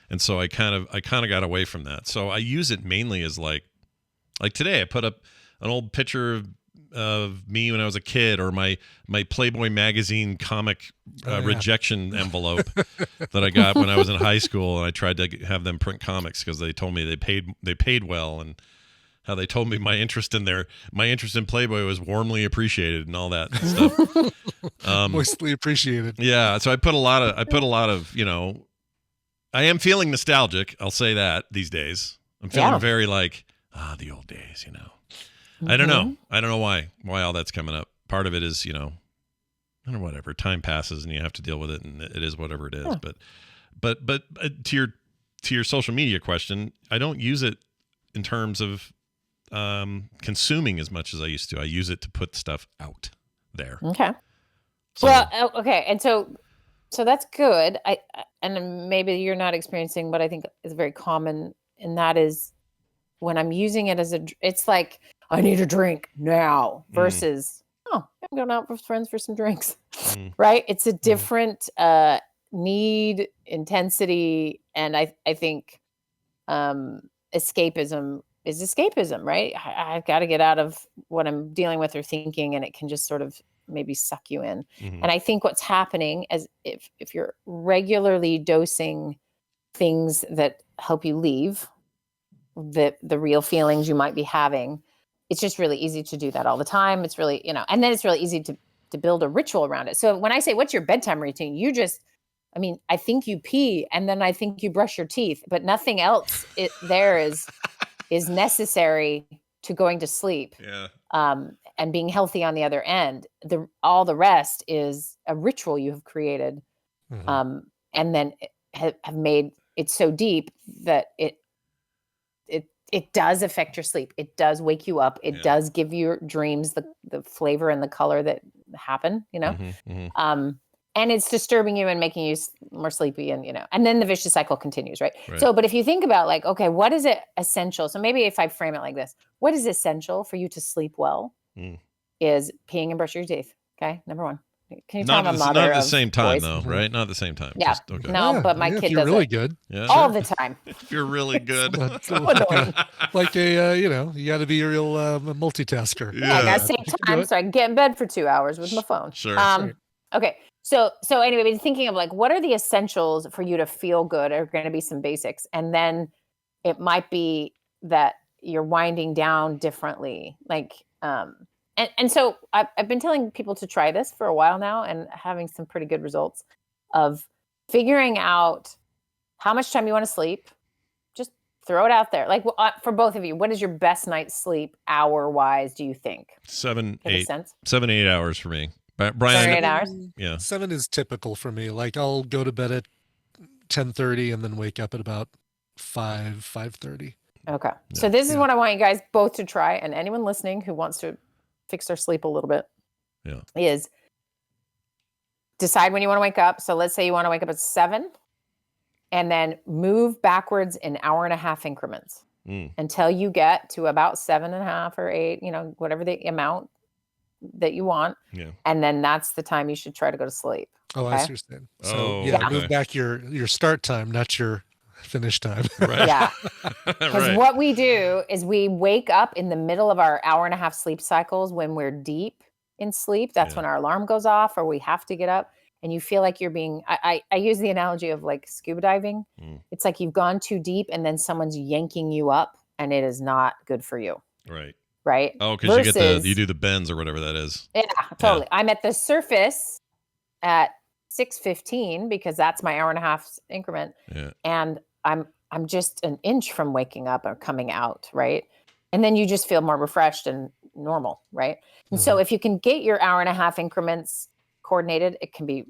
And so I kind of got away from that. So I use it mainly as like today I put up an old picture of of me when I was a kid, or my Playboy magazine comic rejection envelope that I got when I was in high school, and I tried to have them print comics because they told me they paid well, and how they told me my interest in Playboy was warmly appreciated and all that stuff. Moistly appreciated. Yeah, so I put a lot of, you know, I am feeling nostalgic, I'll say that these days. I'm feeling very like, the old days, you know. I don't know why all that's coming up. Part of it is, you know, I don't know, whatever. Time passes and you have to deal with it, and it is whatever it is. Yeah. But to your social media question, I don't use it in terms of consuming as much as I used to. I use it to put stuff out there. Okay. So, well, okay, and so that's good. And maybe you're not experiencing what I think is very common, and that is when I'm using it as it's like, I need a drink now versus, I'm going out with friends for some drinks, right? It's a different need, intensity, and I think escapism is escapism, right? I've got to get out of what I'm dealing with or thinking, and it can just sort of maybe suck you in. And I think what's happening is if you're regularly dosing things that help you leave the real feelings you might be having, it's just really easy to do that all the time. It's really, you know, and then it's really easy to build a ritual around it. So when I say, what's your bedtime routine? I think you pee, and then I think you brush your teeth, but nothing else there is necessary to going to sleep. Yeah. And being healthy on the other end. All the rest is a ritual you have created, and then have made it so deep that it does affect your sleep. It does wake you up. It does give your dreams the flavor and the color that happen, you know? And it's disturbing you and making you more sleepy, and, you know, and then the vicious cycle continues, right? So, but if you think about like, okay, what is it essential? So maybe if I frame it like this, what is essential for you to sleep well is peeing and brushing your teeth. Okay. Number one. Can you tell my mother? Not at the same time, though, right? Not at the same time. Yeah. Okay. No, but my kid you're does really it good. Yeah, all the time. If you're really good. Like a, you know, you got to be a real multitasker. Yeah, I got to save time so I can get in bed for 2 hours with my phone. Sure. Okay. So anyway, been thinking of like, what are the essentials for you to feel good? Are going to be some basics. And then it might be that you're winding down differently. Like, and so I've been telling people to try this for a while now and having some pretty good results of figuring out how much time you want to sleep. Just throw it out there. Like for both of you, what is your best night's sleep hour wise, do you think? 7, 8 hours for me. Brian, 7 or 8 hours? Yeah. 7 is typical for me. Like I'll go to bed at 10:30 and then wake up at about 5:30. Okay. So this is what I want you guys both to try, and anyone listening who wants to fix their sleep a little bit is decide when you want to wake up. So let's say you want to wake up at 7 and then move backwards in hour-and-a-half increments until you get to about 7.5 or 8, you know, whatever the amount that you want. Yeah. And then that's the time you should try to go to sleep. Oh, okay? I understand. So move back your start time, not your finish time. Right. Yeah. Because what we do is we wake up in the middle of our hour-and-a-half sleep cycles when we're deep in sleep. That's when our alarm goes off or we have to get up. And you feel like you're being, I use the analogy of like scuba diving. It's like you've gone too deep and then someone's yanking you up, and it is not good for you. Right. Oh, because you do the bends or whatever that is. Yeah, totally. Yeah. I'm at the surface at 6:15 because that's my hour-and-a-half increment. Yeah. And I'm just an inch from waking up or coming out, right? And then you just feel more refreshed and normal, right? And so if you can get your hour-and-a-half increments coordinated, it can be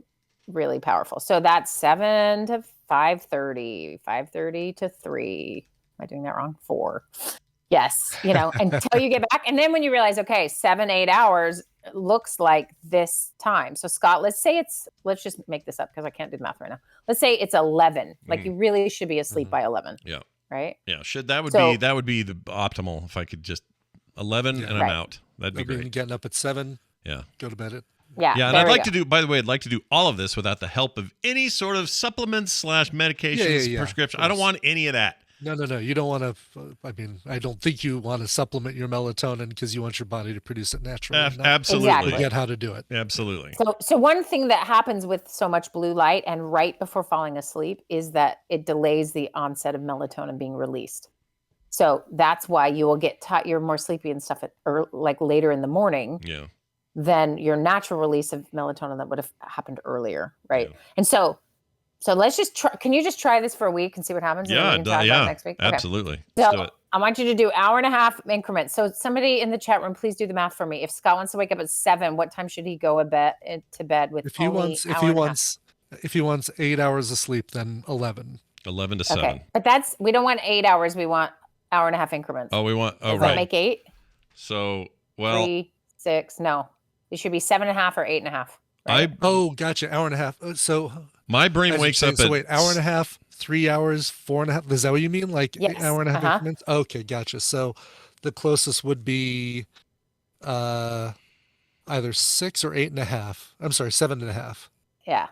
really powerful. So that's 7 to 5:30, 5:30 to 3. Am I doing that wrong? 4. Yes, you know, until you get back. And then when you realize, okay, 7-8 hours looks like this time. So Scott, let's just make this up because I can't do the math right now. Let's say it's 11. Like you really should be asleep by 11. Yeah. Right? Yeah. That would be the optimal if I could just 11 and I'm out. That'd be great. Getting up at 7. Yeah. Go to bed at. Yeah. Yeah. And I'd like to do all of this without the help of any sort of supplements / medications, prescription. I don't want any of that. No. You don't want to. I mean, I don't think you want to supplement your melatonin because you want your body to produce it naturally. Absolutely. Exactly. Forget how to do it. Absolutely. So one thing that happens with so much blue light and right before falling asleep is that it delays the onset of melatonin being released. So that's why you will get you're more sleepy and stuff like later in the morning. Yeah. Than your natural release of melatonin that would have happened earlier, right? Yeah. And so let's just try. Can you just try this for a week and see what happens? Yeah, and we can talk about it next week. Absolutely. Okay. So I want you to do 1.5-hour increments. So somebody in the chat room, please do the math for me. If Scott wants to wake up at 7, what time should he go to bed with? If he wants 8 hours of sleep, then 11. 11 to 7. Okay, but we don't want 8 hours. We want 1.5-hour increments. Oh, we want. Oh, Does right. that make 8? So 3, 6. No, it should be 7.5 or 8.5. Right? Gotcha. 1.5 hours. So my brain wakes up. So wait, 1.5 hours, 3 hours, 4.5. Is that what you mean? Like yes. 1.5 hour increments? Okay, gotcha. So the closest would be either 6 or 8.5. I'm sorry, 7.5. Yeah.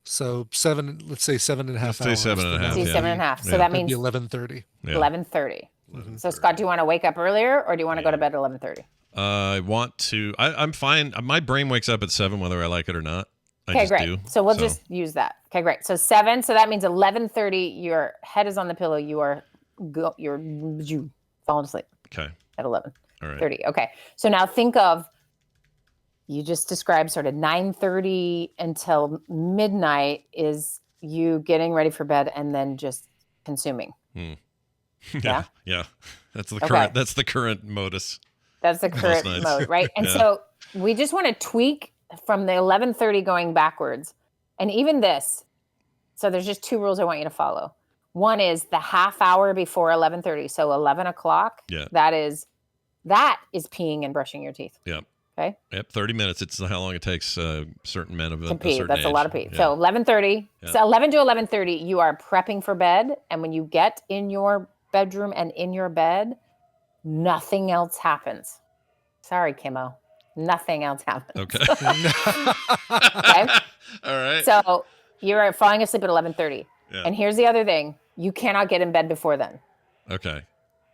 So 7. Let's say 7.5 hours. Let's say 7.5. See, 7.5. So that means 11:30. Yeah. 11:30. So Scott, do you want to wake up earlier or do you want to go to bed at 11:30? I want to. I'm fine. My brain wakes up at 7, whether I like it or not. Okay, great. So we'll just use that. Okay, great. So 7. So that means 11:30. Your head is on the pillow. You're falling asleep. Okay. At 11:30. All right. Okay. So now think of. You just described sort of 9:30 until midnight is you getting ready for bed and then just consuming. Yeah. That's the current. That's the current modus. That's the current mode, right? And so we just want to tweak from the 11:30 going backwards. And even this, so there's just 2 rules I want you to follow. One is the half hour before 11:30. So 11 o'clock. Yeah. That is peeing and brushing your teeth. Yep. Okay. Yep. 30 minutes. It's how long it takes certain men of a pee. certain That's age. a lot of pee. Yeah. So 11:30. Yeah. So 11 to 11:30, you are prepping for bed. And when you get in your bedroom and in your bed, nothing else happens. Sorry, Kimmo. Nothing else happens. Okay. Okay. All right. So you're falling asleep at 11:30. Yeah. And here's the other thing. You cannot get in bed before then. Okay.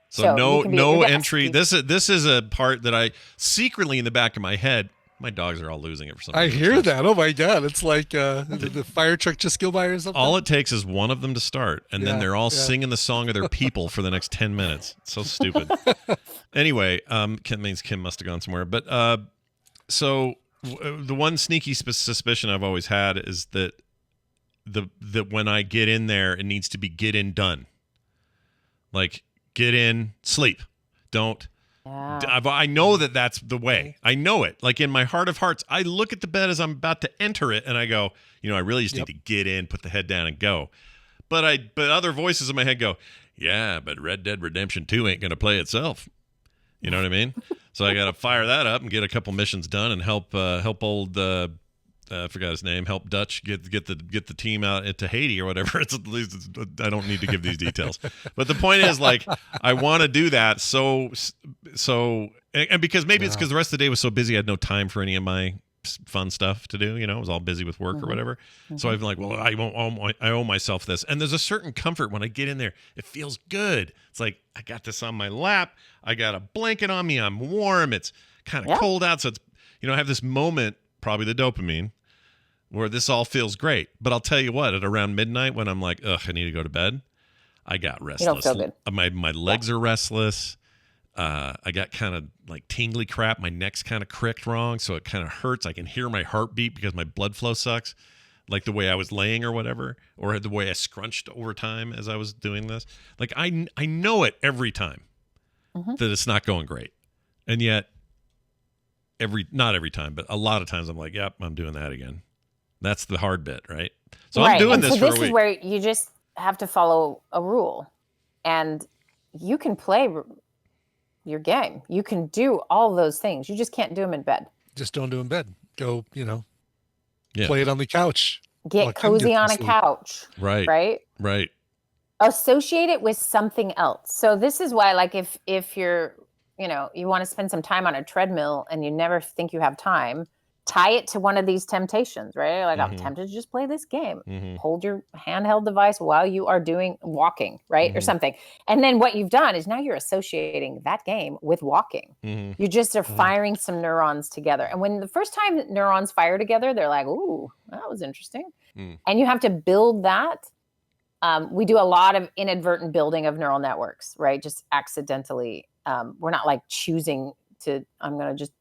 So no entry. This is a part that I secretly in the back of my head. My dogs are all losing it for some reason. I hear that. Oh my God. It's like the fire truck just go by or something. All it takes is one of them to start, and then they're all singing the song of their people for the next 10 minutes. It's so stupid. Anyway, Kim must have gone somewhere. But so the one sneaky suspicion I've always had is that that when I get in there, it needs to be get in, done. Like get in, sleep. Don't. Yeah. I know that that's the way. I know it. Like in my heart of hearts, I look at the bed as I'm about to enter it, and I go, I really just need to get in, put the head down, and go. But other voices in my head go, yeah, but Red Dead Redemption 2 ain't gonna play itself. You know what I mean? So I got to fire that up and get a couple missions done and help old. I forgot his name. Help Dutch get the team out into Haiti or whatever. It's at least I don't need to give these details, but the point is like I want to do that. So and because maybe it's because the rest of the day was so busy, I had no time for any of my fun stuff to do. I was all busy with work or whatever. So I've been like, well, I owe myself this. And there's a certain comfort when I get in there. It feels good. It's like I got this on my lap. I got a blanket on me. I'm warm. It's kind of cold out, so it's I have this moment. Probably the dopamine, where this all feels great. But I'll tell you what, at around midnight when I'm like, ugh, I need to go to bed, I got restless. You don't feel good. My legs are restless. I got kind of like tingly crap. My neck's kind of cricked wrong, so it kind of hurts. I can hear my heartbeat because my blood flow sucks, like the way I was laying or whatever, or the way I scrunched over time as I was doing this. Like I know it every time that it's not going great. And yet not every time, but a lot of times I'm like, yep, I'm doing that again. That's the hard bit, right? So I'm doing this for a week. This is where you just have to follow a rule, and you can play your game. You can do all those things. You just can't do them in bed. Just don't do them in bed. Go, play it on the couch. Get cozy on a couch. Right. Right. Right. Associate it with something else. So this is why, like, if you're you want to spend some time on a treadmill and you never think you have time, tie it to one of these temptations, right? Like I'm tempted to just play this game. Hold your handheld device while you are walking, right? Or something. And then what you've done is now you're associating that game with walking. You just are firing some neurons together. And when the first time neurons fire together, they're like, ooh, that was interesting. And you have to build that. We do a lot of inadvertent building of neural networks, right? Just accidentally. We're not like choosing I'm going to just,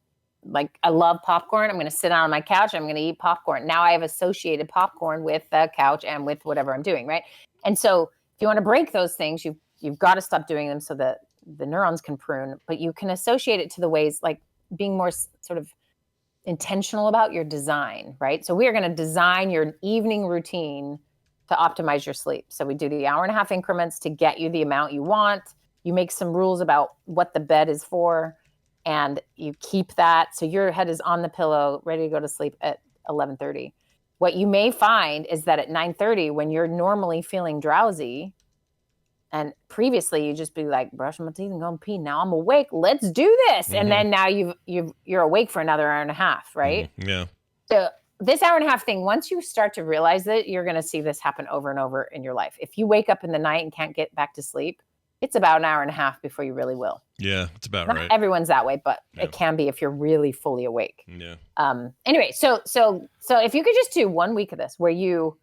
like, I love popcorn. I'm going to sit down on my couch. I'm going to eat popcorn. Now I have associated popcorn with the couch and with whatever I'm doing, right? And so if you want to break those things, you've got to stop doing them so that the neurons can prune. But you can associate it to the ways, like being more sort of intentional about your design, right? So we are going to design your evening routine to optimize your sleep. So we do the 1.5 hour increments to get you the amount you want. You make some rules about what the bed is for. And you keep that. So your head is on the pillow, ready to go to sleep at 11:30. What you may find is that at 9:30, when you're normally feeling drowsy, and previously you just be like, brushing my teeth and going pee. Now I'm awake. Let's do this. And then now you're awake for another 1.5 hours, right? Yeah. So this 1.5 hour thing, once you start to realize it, you're going to see this happen over and over in your life. If you wake up in the night and can't get back to sleep, it's about 1.5 hours before you really will. Yeah, it's about Not right. Everyone's that way, but it can be if you're really fully awake. Yeah. Anyway, so if you could just do 1 week of this where you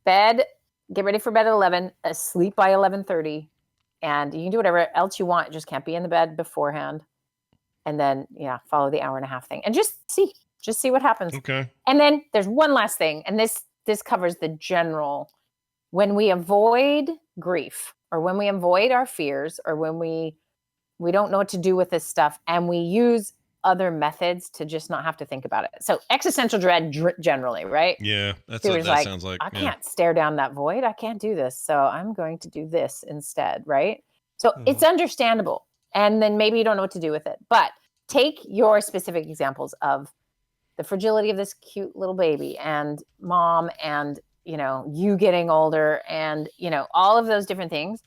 get ready for bed at 11, sleep by 11:30, and you can do whatever else you want. Just can't be in the bed beforehand. And then, follow the 1.5 hour thing and just see what happens. Okay. And then there's one last thing. And this covers the general, when we avoid grief, or when we avoid our fears, or when we don't know what to do with this stuff, and we use other methods to just not have to think about it. So existential dread generally, right? Yeah, that's what that sounds like. I can't stare down that void. I can't do this. So I'm going to do this instead, right? So it's understandable. And then maybe you don't know what to do with it. But take your specific examples of the fragility of this cute little baby and mom and you getting older and, all of those different things.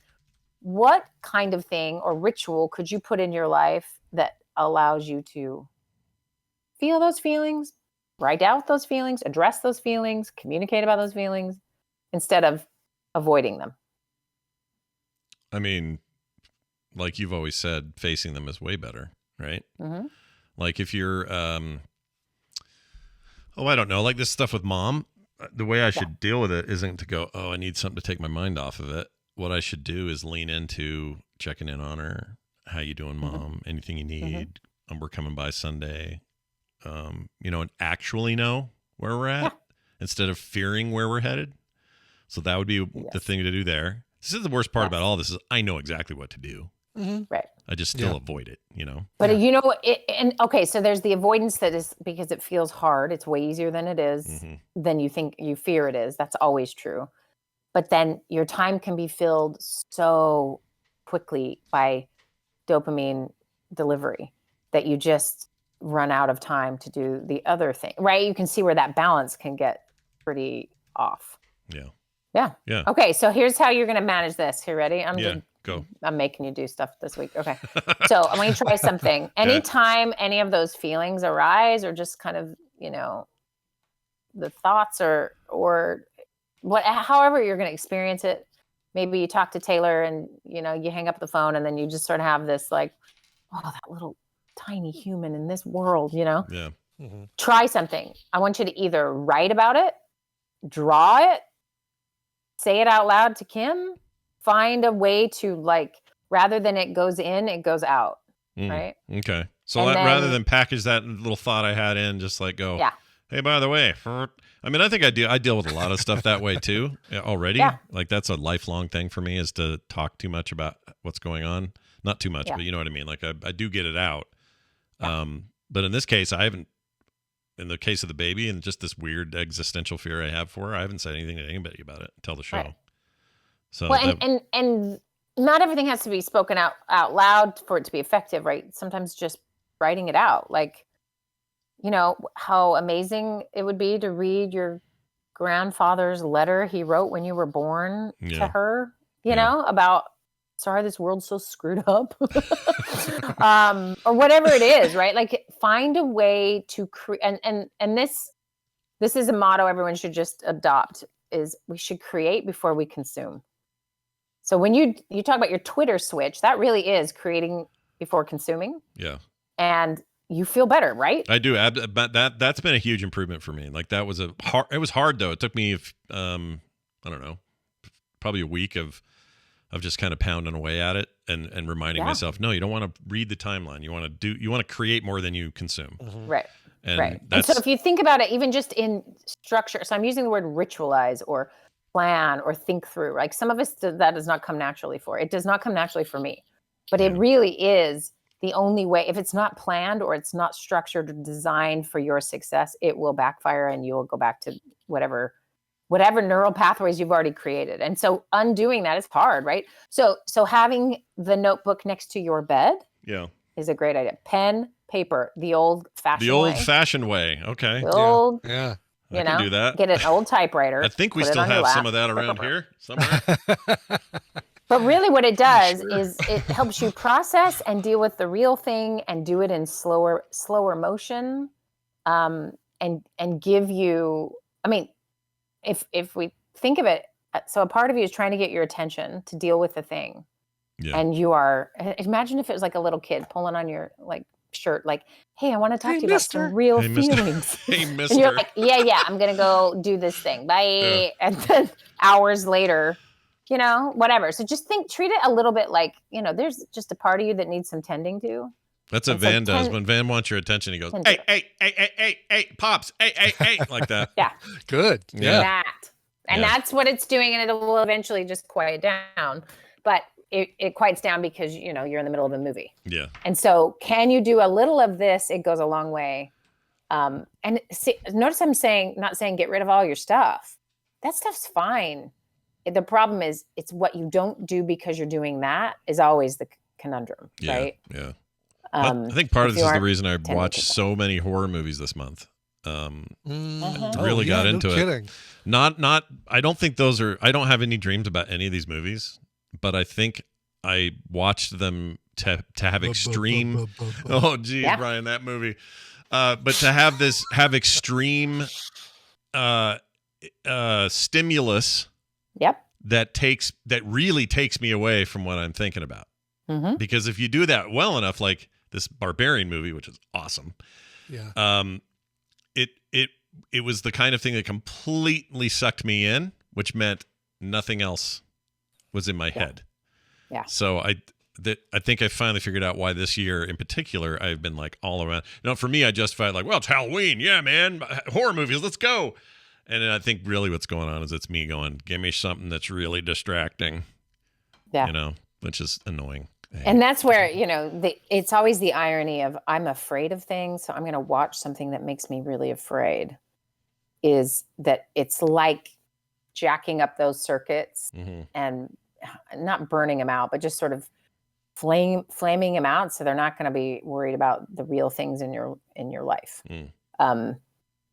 What kind of thing or ritual could you put in your life that allows you to feel those feelings, write out those feelings, address those feelings, communicate about those feelings instead of avoiding them? I mean, like you've always said, facing them is way better, right? Like if you're, I don't know, like this stuff with mom, the way I should deal with it isn't to go, oh, I need something to take my mind off of it. What I should do is lean into checking in on her. How you doing, mom? Anything you need? We're coming by Sunday. And actually know where we're at instead of fearing where we're headed. So that would be the thing to do there. This is the worst part about all this is I know exactly what to do. Right. I just still avoid it, But so there's the avoidance that is because it feels hard. It's way easier than it is, than you fear it is. That's always true. But then your time can be filled so quickly by dopamine delivery that you just run out of time to do the other thing, right? You can see where that balance can get pretty off. Yeah. Okay, so here's how you're going to manage this. You ready? Go. I'm making you do stuff this week. Okay. So I'm going to try something. Anytime any of those feelings arise, or just kind of, the thoughts or however you're going to experience it, maybe you talk to Taylor and, you hang up the phone and then you just sort of have this like, oh, that little tiny human in this world, Yeah. Try something. I want you to either write about it, draw it, say it out loud to Kim, find a way to rather than it goes in, it goes out. Right. Okay. So rather than package that little thought I had in, just go, hey, by the way, I mean, I think I deal with a lot of stuff that way too already. Yeah. Like that's a lifelong thing for me is to talk too much about what's going on. Not too much, but you know what I mean? Like I do get it out. But in this case, I haven't, in the case of the baby and just this weird existential fear I have for her, I haven't said anything to anybody about it until the show. Right. So and not everything has to be spoken out loud for it to be effective, right? Sometimes just writing it out, how amazing it would be to read your grandfather's letter he wrote when you were born to her, about sorry, this world's so screwed up, or whatever it is, right? Like find a way to create, and this is a motto everyone should just adopt, is we should create before we consume. So when you talk about your Twitter switch, that really is creating before consuming. Yeah. And you feel better, right? I do. But that's been a huge improvement for me. Like that was it was hard though. It took me, I don't know, probably a week of just kind of pounding away at it and reminding myself, no, you don't want to read the timeline. You want to create more than you consume. Mm-hmm. Right. And right. And so if you think about it, even just in structure, so I'm using the word ritualize or plan or think through, like some of us that does not come naturally for. It does not come naturally for me, but it really is the only way. If it's not planned or it's not structured or designed for your success, it will backfire and you will go back to whatever neural pathways you've already created. And so undoing that is hard, right? So having the notebook next to your bed is a great idea. Pen, paper, the old-fashioned way. Okay. Yeah. You can do that. Get an old typewriter. I think we still have some of that around here somewhere. But really what it does is it helps you process and deal with the real thing and do it in slower motion, and give you, I mean, if we think of it, so a part of you is trying to get your attention to deal with the thing. Yeah. And you are, imagine if it was like a little kid pulling on your shirt, like, hey, I want to talk to you about some real feelings. Hey, mister. And you're like, yeah, I'm going to go do this thing. Bye. Yeah. And then hours later, whatever. So just treat it a little bit like, there's just a part of you that needs some tending to. That's what Van does. When Van wants your attention, he goes, hey, Pops, hey, like that. Yeah. Good. Yeah. That's what it's doing, and it will eventually just quiet down. But it quiets down because, you're in the middle of a movie. Yeah. And so can you do a little of this? It goes a long way. And notice I'm not saying get rid of all your stuff. That stuff's fine. The problem is it's what you don't do because you're doing that is always the conundrum, right? Yeah. I think part of this is the reason I watched so many horror movies this month. Really got into it. I don't think I don't have any dreams about any of these movies, but I think I watched them to have extreme. Oh, geez, Brian, that movie. But to have extreme stimulus. Yep. That really takes me away from what I'm thinking about. Mm-hmm. Because if you do that well enough, like this Barbarian movie, which is awesome. Yeah. It was the kind of thing that completely sucked me in, which meant nothing else was in my head. Yeah. So I think I finally figured out why this year in particular I've been like all around. For me, I justified like, well, it's Halloween. Yeah, man. Horror movies. Let's go. And then I think really what's going on is it's me going, give me something that's really distracting. Yeah. Which is annoying. And that's where, it's always the irony of I'm afraid of things, so I'm going to watch something that makes me really afraid. Is that it's like jacking up those circuits and not burning them out, but just sort of flaming them out so they're not going to be worried about the real things in your life.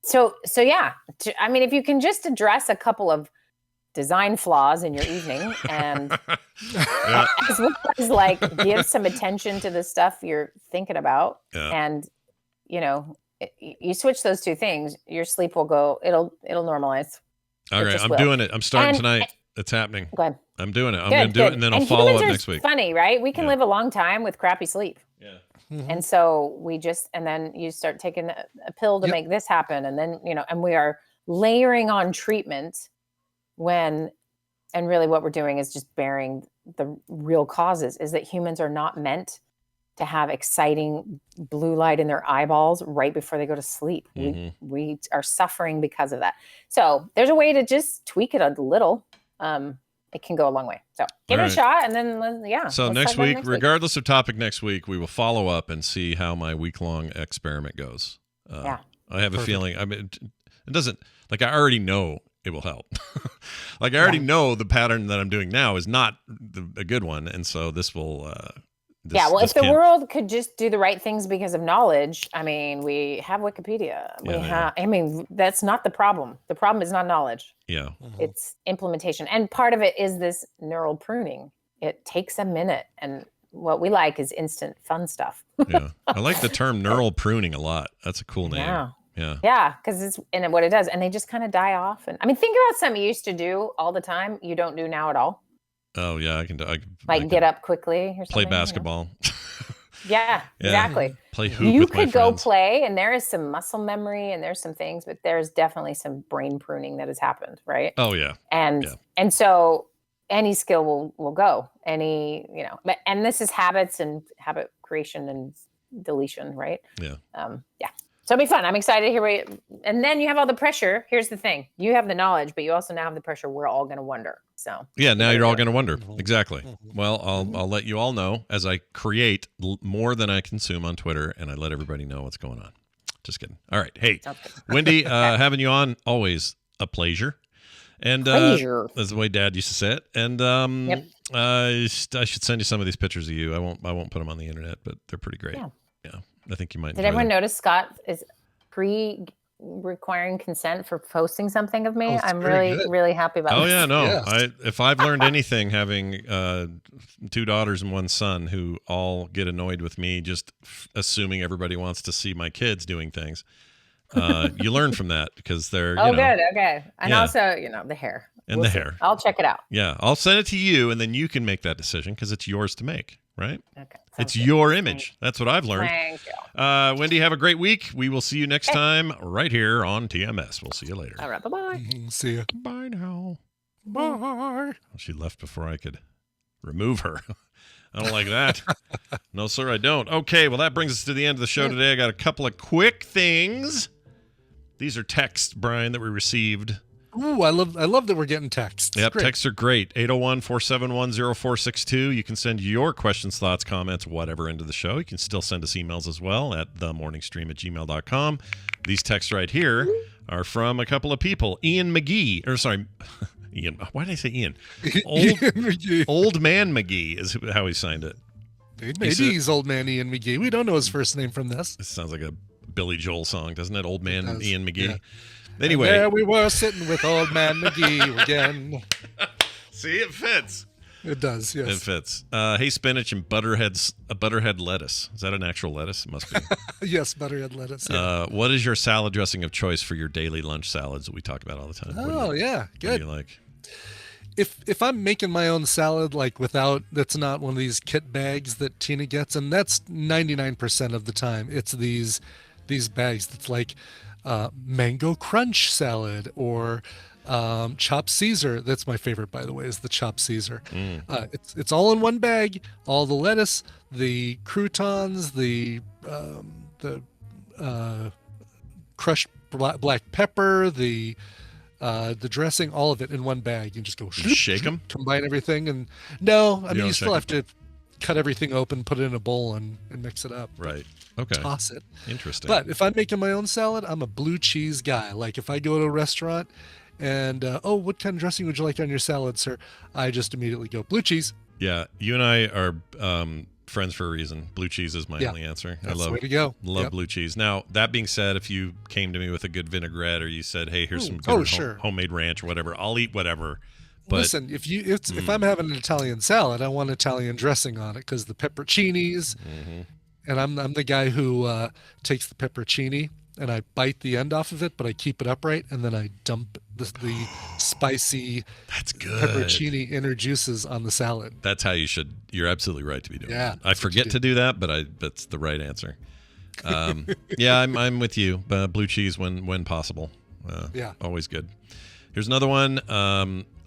So yeah, I mean, if you can just address a couple of design flaws in your evening and as well as give some attention to the stuff you're thinking about, and you switch those two things, your sleep will go. It'll normalize. All right, I'm doing it. I'm starting tonight. It's happening. Go ahead. I'm doing it. I'm going to do it, and then I'll follow up next week. Funny, right? We can live a long time with crappy sleep. Yeah. Mm-hmm. And so and then you start taking a pill to make this happen. And then, and we are layering on treatment and really what we're doing is just bearing the real causes, is that humans are not meant to have exciting blue light in their eyeballs right before they go to sleep. Mm-hmm. We are suffering because of that. So there's a way to just tweak it a little. It can go a long way. So give it a shot, and then So next week, regardless of topic next week, we will follow up and see how my week-long experiment goes. I have a feeling. I mean, it doesn't I already know it will help. I already know the pattern that I'm doing now is not a good one, and so this will. If the world could just do the right things because of knowledge, I mean, we have Wikipedia. I mean, that's not the problem. The problem is not knowledge. Yeah. It's implementation. And part of it is this neural pruning. it takes a minute. And what we like is instant fun stuff. Yeah. I like the term neural pruning a lot. That's a cool name. Yeah. Yeah. Yeah. Because it's what it does. And they just kind of die off. And I mean, think about something you used to do all the time. You don't do now at all. Oh, yeah. I can get up quickly or play basketball. Yeah, exactly. Play hoop you with my could go friends. play, and there is some muscle memory, and there's some things, but there's definitely some brain pruning that has happened, right? Oh, yeah. And so any skill will go. And this is habits and habit creation and deletion, right? Yeah. So it'll be fun. I'm excited to hear and then you have all the pressure. Here's the thing. You have the knowledge, but you also now have the pressure. We're all going to wonder. So yeah, now you're all going to wonder. Exactly. Well, I'll let you all know as I create more than I consume on Twitter, and I let everybody know what's going on. Just kidding. All right. Hey, Wendi, having you on, always a pleasure. And that's the way Dad used to say it. And I should send you some of these pictures of you. I won't put them on the internet, but they're pretty great. Yeah. I think you might. Did everyone notice Scott is requiring consent for posting something of me? I'm really happy about this. Oh yeah, no. Yes. If I've learned anything, having 2 daughters and 1 son who all get annoyed with me just assuming everybody wants to see my kids doing things, you learn from that because they're good, okay. And also, the hair. And the hair. I'll check it out. Yeah, I'll send it to you, and then you can make that decision because it's yours to make, right? Okay. It's your image. That's what I've learned. Thank you. Wendi, have a great week. We will see you next time right here on TMS. We'll see you later. All right. Bye-bye. See you. Bye now. Bye. Well, she left before I could remove her. I don't like that. No, sir, I don't. Okay, well, that brings us to the end of the show today. I got a couple of quick things. These are texts, Brian, that we received. Ooh, I love that we're getting texts. Yep, texts are great. 801-471-0462. You can send your questions, thoughts, comments, whatever into the show. You can still send us emails as well at themorningstream@gmail.com. These texts right here are from a couple of people. Ian, why did I say Ian? Old Man McGee is how he signed it. Maybe he's Old Man Ian McGee. We don't know his first name from this. This sounds like a Billy Joel song, doesn't it? Old Man Ian McGee. Yeah. Anyway. And there we were sitting with Old Man McGee again. See, it fits. It does, yes. It fits. Hey, spinach and butterhead lettuce. Is that an actual lettuce? It must be. Yes, butterhead lettuce. Yeah. What is your salad dressing of choice for your daily lunch salads that we talk about all the time? Yeah, good. What do you like? If I'm making my own salad, that's not one of these kit bags that Tina gets, and that's 99% of the time. It's these bags that's like mango crunch salad or chopped Caesar. That's my favorite, by the way, is the chopped Caesar. It's all in one bag, all the lettuce, the croutons, the crushed black pepper, the dressing, all of it in one bag. You just go shake them, combine everything, and you still have to cut everything open, put it in a bowl, and mix it up. Right. Okay. Toss it. Interesting. But if I'm making my own salad, I'm a blue cheese guy. Like if I go to a restaurant and what kind of dressing would you like on your salad, sir? I just immediately go blue cheese. Yeah, you and I are friends for a reason. Blue cheese is my only answer. That's the way to go. Love blue cheese. Now, that being said, if you came to me with a good vinaigrette or you said, hey, here's some good homemade ranch or whatever, I'll eat whatever. But listen, if I'm having an Italian salad, I want Italian dressing on it because the pepperoncinis, and I'm the guy who takes the pepperoncini and I bite the end off of it, but I keep it upright, and then I dump the spicy pepperoncini inner juices on the salad. That's how you should. You're absolutely right to be doing it. I forget to do that, but that's the right answer. Yeah, I'm with you. Blue cheese when possible. Always good. Here's another one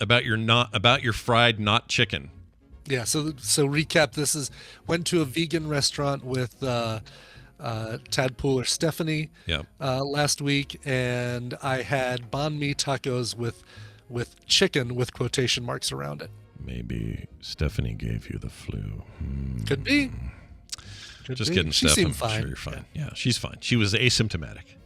about your fried not chicken. Yeah. So recap. Went to a vegan restaurant with Tadpool or Stephanie last week, and I had banh mi tacos with chicken with quotation marks around it. Maybe Stephanie gave you the flu. Could be. Just kidding, Steph. I'm sure you're fine. Yeah, she's fine. She was asymptomatic.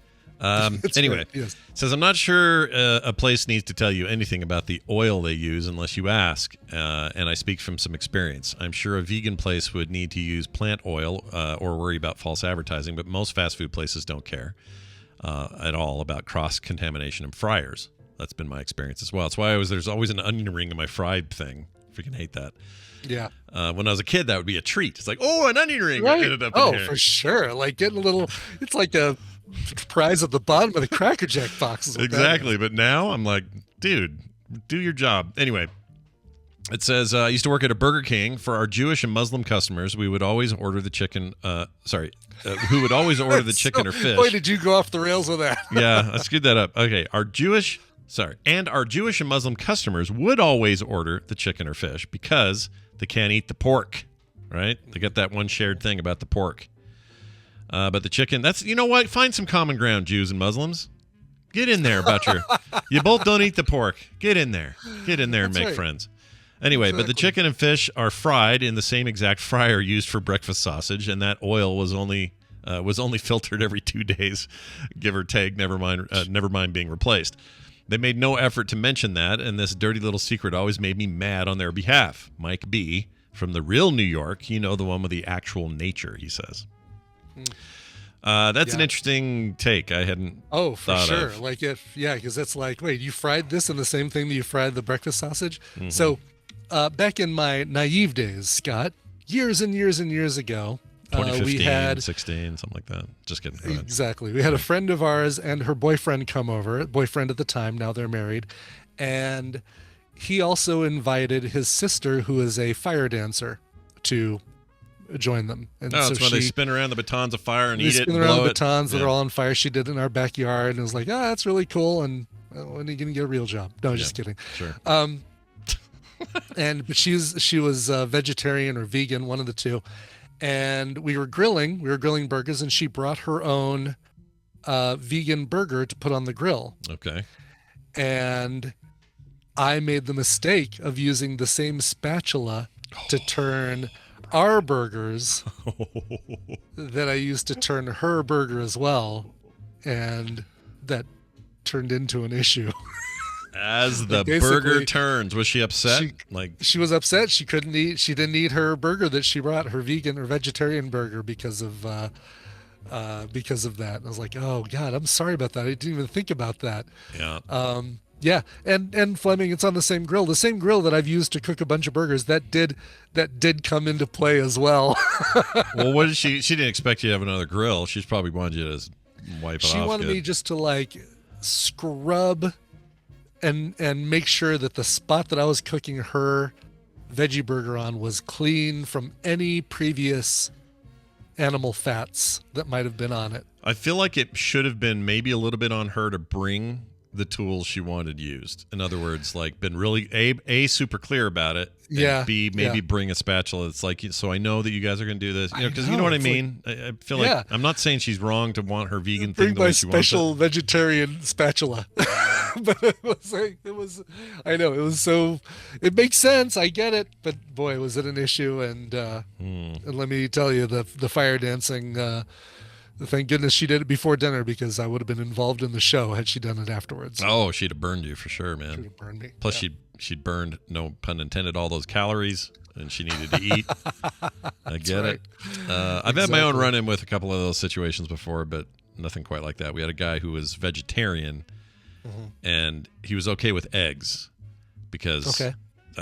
Anyway, right, yes. Says, I'm not sure a place needs to tell you anything about the oil they use unless you ask, and I speak from some experience. I'm sure a vegan place would need to use plant oil or worry about false advertising, but most fast food places don't care at all about cross-contamination in fryers. That's been my experience as well. That's why there's always an onion ring in my fried thing. freaking hate that. Yeah. When I was a kid, that would be a treat. It's like, oh, an onion ring. Right. Ended up Oh, in here. for sure. Like getting a little, it's like a prize at the bottom of the Cracker Jack box. Exactly. But now I'm like, dude, do your job. Anyway, it says, I used to work at a Burger King. For our Jewish and Muslim customers, we would always order the chicken. Who would always order the chicken or fish. Boy, did you go off the rails with that. Yeah, I screwed that up. Okay, our Jewish and Muslim customers would always order the chicken or fish because they can't eat the pork, right? They got that one shared thing about the pork. But the chicken, you know what? Find some common ground, Jews and Muslims. Get in there about you both don't eat the pork. Get in there and make friends. Anyway, But the chicken and fish are fried in the same exact fryer used for breakfast sausage, and that oil was only filtered every 2 days, give or take. Never mind being replaced. They made no effort to mention that, and this dirty little secret always made me mad on their behalf. Mike B. from the real New York, the one with the actual nature, he says. That's an interesting take. I hadn't. Oh, for sure. Of. Like because it's like, wait, you fried this in the same thing that you fried the breakfast sausage? Mm-hmm. So, back in my naive days, Scott, years and years and years ago, 2015, we had 16, something like that. Just kidding. Exactly. We had a friend of ours and her boyfriend come over. Boyfriend at the time. Now they're married, and he also invited his sister, who is a fire dancer, to join them. And that's when they spin around the batons of fire and eat it. Spin and around blow the batons it. that are all on fire. She did it in our backyard, and it was like, that's really cool. And when are you gonna get a real job? No, just kidding. Sure. But she was vegetarian or vegan, one of the two. And we were grilling burgers, and she brought her own vegan burger to put on the grill. Okay. And I made the mistake of using the same spatula to turn our burgers that I used to turn her burger as well. And that turned into an issue. As the burger turns, was she upset? She was upset. She didn't eat her burger that she brought, her vegan or vegetarian burger, because of that. And I was like, oh God, I'm sorry about that. I didn't even think about that. Yeah. Yeah. And Fleming, it's on the same grill that I've used to cook a bunch of burgers. That did come into play as well. Well, what did she didn't expect you to have another grill. She's probably wanted you to wipe it off. She wanted me just to scrub and make sure that the spot that I was cooking her veggie burger on was clean from any previous animal fats that might have been on it. I feel like it should have been maybe a little bit on her to bring the tools she wanted used. In other words, been really A, super clear about it. And B, maybe bring a spatula. It's like, so I know that you guys are going to do this, because you know what I mean? I feel like I'm not saying she's wrong to want her vegan thing the way she wants it. Bring my special vegetarian spatula. But it was so, it makes sense. I get it. But boy, was it an issue. And let me tell you, the fire dancing, thank goodness she did it before dinner, because I would have been involved in the show had she done it afterwards. Oh, she'd have burned you for sure, man. She'd have burned me. Plus, she'd burned, no pun intended, all those calories, and she needed to eat. I get it. I've had my own run-in with a couple of those situations before, but nothing quite like that. We had a guy who was vegetarian, and he was okay with eggs because I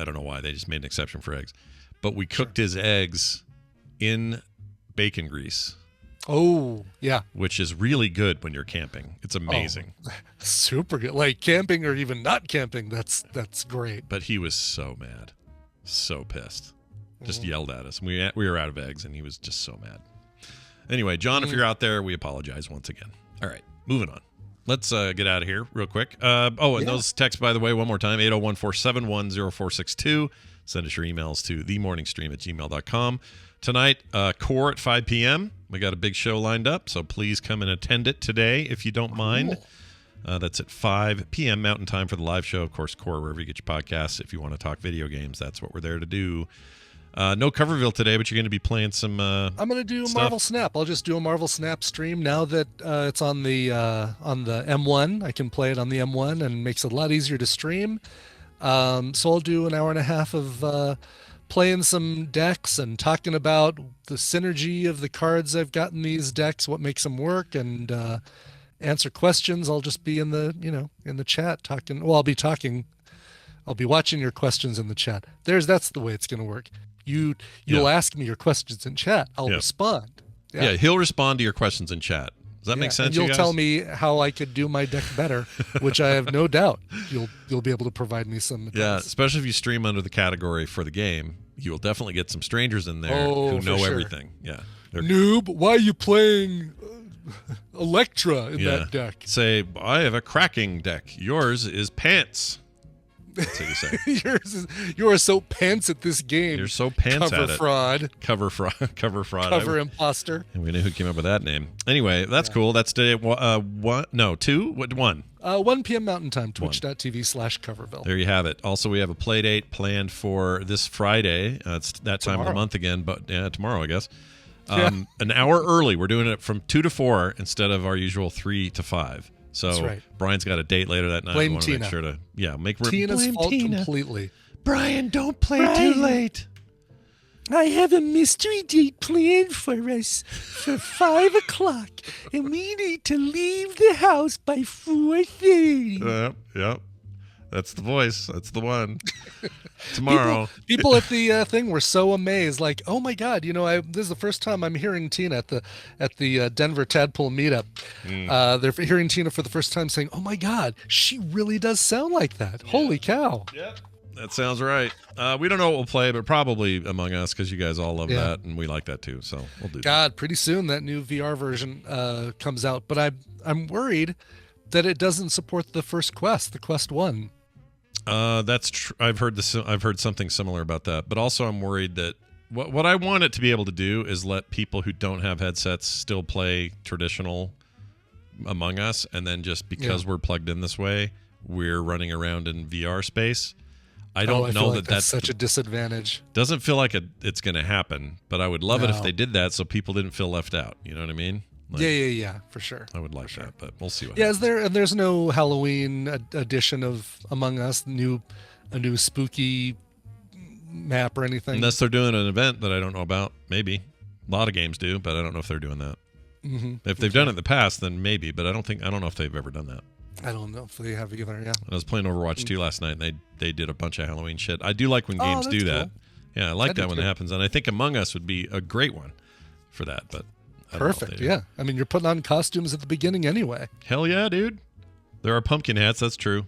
don't know why. They just made an exception for eggs. But we cooked his eggs in bacon grease. Oh, yeah. Which is really good when you're camping. It's amazing. Oh, super good. Like camping or even not camping, that's great. But he was so mad. So pissed. Just yelled at us. We were out of eggs, and he was just so mad. Anyway, John, if you're out there, we apologize once again. All right, moving on. Let's get out of here real quick. Those texts, by the way, one more time, 801-471-0462. Send us your emails to themorningstream@gmail.com. Tonight, Core at 5 p.m. We got a big show lined up, so please come and attend it today if you don't mind. That's at 5 p.m. Mountain Time for the live show. Of course, Core, wherever you get your podcasts. If you want to talk video games, that's what we're there to do. No Coverville today, but you're going to be playing some I'm going to do Marvel Snap. I'll just do a Marvel Snap stream now that it's on the M1. I can play it on the M1, and it makes it a lot easier to stream. So I'll do an hour and a half of playing some decks and talking about the synergy of the cards I've got in these decks, what makes them work, and answer questions. I'll just be in the chat talking. Well, I'll be talking I'll be watching your questions in the chat. That's the way it's going to work. You'll ask me your questions in chat. I'll respond. Yeah, he'll respond to your questions in chat. Does that make sense? And you'll tell me how I could do my deck better, which I have no doubt you'll be able to provide me some advice. Yeah, especially if you stream under the category for the game, you will definitely get some strangers in there who know everything. Yeah. Noob, why are you playing Electra in that deck? Say, I have a cracking deck. Yours is pants. That's what you say. You are so pants at this game. You're so pants at it. Cover fraud. Cover fraud. Cover imposter. And we knew who came up with that name. Anyway, that's cool. That's today. 1? 1 p.m. Mountain Time, twitch.tv/Coverville. There you have it. Also, we have a play date planned for this Friday. It's that time of the month again, but tomorrow, I guess. An hour early. We're doing it from 2 to 4 instead of our usual 3 to 5. So Brian's got a date later that night. Blame we want to Tina. make sure to make Tina's fault completely. Brian, don't play too late. I have a mystery date planned for us for 5 o'clock, and we need to leave the house by 4:30. Yep. That's the voice. That's the one. Tomorrow. People at the thing were so amazed, like, oh my God, this is the first time I'm hearing Tina at the Denver Tadpole meetup. They're hearing Tina for the first time saying, oh my God, she really does sound like that. Yeah. Holy cow. Yep. That sounds right. We don't know what we'll play, but probably Among Us, because you guys all love that, and we like that too. So we'll do that. God, pretty soon that new VR version comes out, but I'm worried that it doesn't support the first quest, the Quest 1. That's true. I've heard something similar about that, but also I'm worried that what I want it to be able to do is let people who don't have headsets still play traditional Among Us, and then just because we're plugged in this way, we're running around in VR space. I don't know that that's such a disadvantage. Doesn't feel like it's going to happen, but I would love it if they did that so people didn't feel left out. You know what I mean? Like, yeah, for sure. I would like that, but we'll see what happens. There's no Halloween edition of Among Us, a new spooky map or anything. Unless they're doing an event that I don't know about, maybe. A lot of games do, but I don't know if they're doing that. Mm-hmm. If they've done it in the past, then maybe, but I don't know if they've ever done that. I don't know if they have either, yeah. I was playing Overwatch 2 last night, and they did a bunch of Halloween shit. I do like when games do that. Cool. Yeah, I like that when it happens, and I think Among Us would be a great one for that, but perfect, yeah. I mean, you're putting on costumes at the beginning anyway. Hell yeah, dude. There are pumpkin hats, that's true.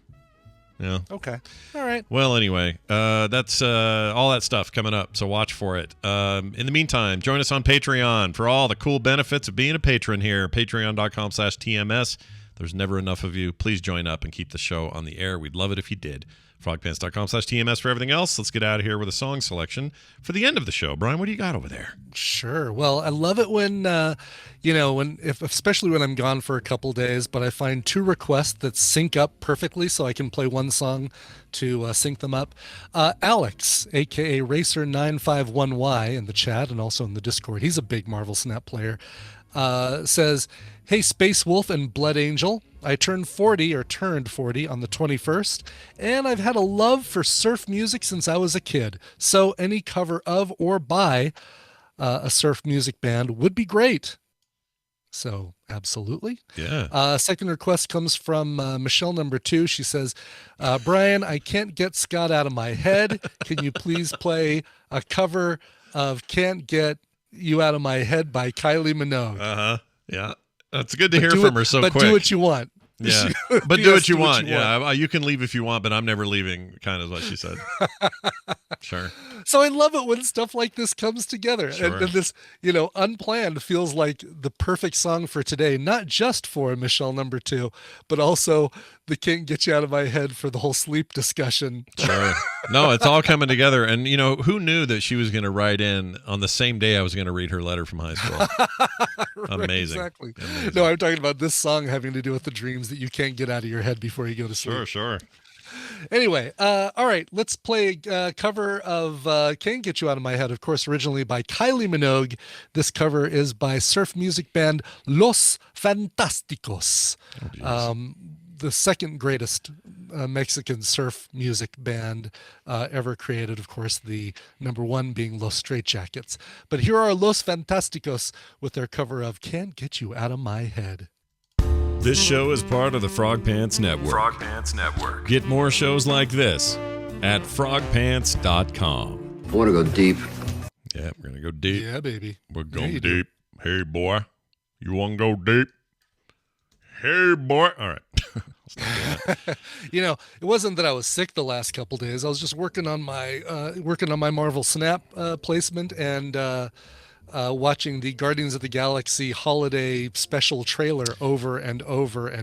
Yeah. Okay. All right. Well, anyway, that's all that stuff coming up, so watch for it. In the meantime, join us on Patreon for all the cool benefits of being a patron here. Patreon.com/TMS. There's never enough of you. Please join up and keep the show on the air. We'd love it if you did. Frogpants.com/TMS for everything else. Let's get out of here with a song selection for the end of the show. Brian, what do you got over there? Sure. Well, I love it when, especially when I'm gone for a couple days, but I find 2 requests that sync up perfectly so I can play one song to sync them up. Alex, a.k.a. Racer951Y in the chat and also in the Discord. He's a big Marvel Snap player. Says, hey, Space Wolf and Blood Angel, I turned 40 on the 21st, and I've had a love for surf music since I was a kid. So any cover of or by a surf music band would be great. So absolutely. Yeah. Second request comes from Michelle number 2. She says, Brian, I can't get Scott out of my head. Can you please play a cover of Can't Get You Out of My Head by Kylie Minogue? Yeah. It's good to hear from her so quick. But do what you want. Yeah, but do what you want. Yeah, you can leave if you want, but I'm never leaving, kind of what she said. Sure. So I love it when stuff like this comes together. Sure. And this, unplanned feels like the perfect song for today, not just for Michelle number 2, but also the Can't Get You Out of My Head for the whole sleep discussion. Sure. No, it's all coming together. And, who knew that she was going to write in on the same day I was going to read her letter from high school? Right, Amazing. Exactly. Amazing. No, I'm talking about this song having to do with the dreams that you can't get out of your head before you go to sleep. Sure. Anyway, all right, let's play a cover of Can't Get You Out of My Head, of course, originally by Kylie Minogue. This cover is by surf music band Los Fantásticos, the second greatest Mexican surf music band ever created, of course, the number 1 being Los Straitjackets. But here are Los Fantásticos with their cover of Can't Get You Out of My Head. This show is part of the Frog Pants Network. Frog Pants Network. Get more shows like this at frogpants.com. I want to go deep. Yeah, we're going to go deep. Yeah, baby. We're going deep. Hey, boy. You want to go deep? Hey, boy. All right. You know, it wasn't that I was sick the last couple days. I was just working on my Marvel Snap placement and watching the Guardians of the Galaxy holiday special trailer over and over and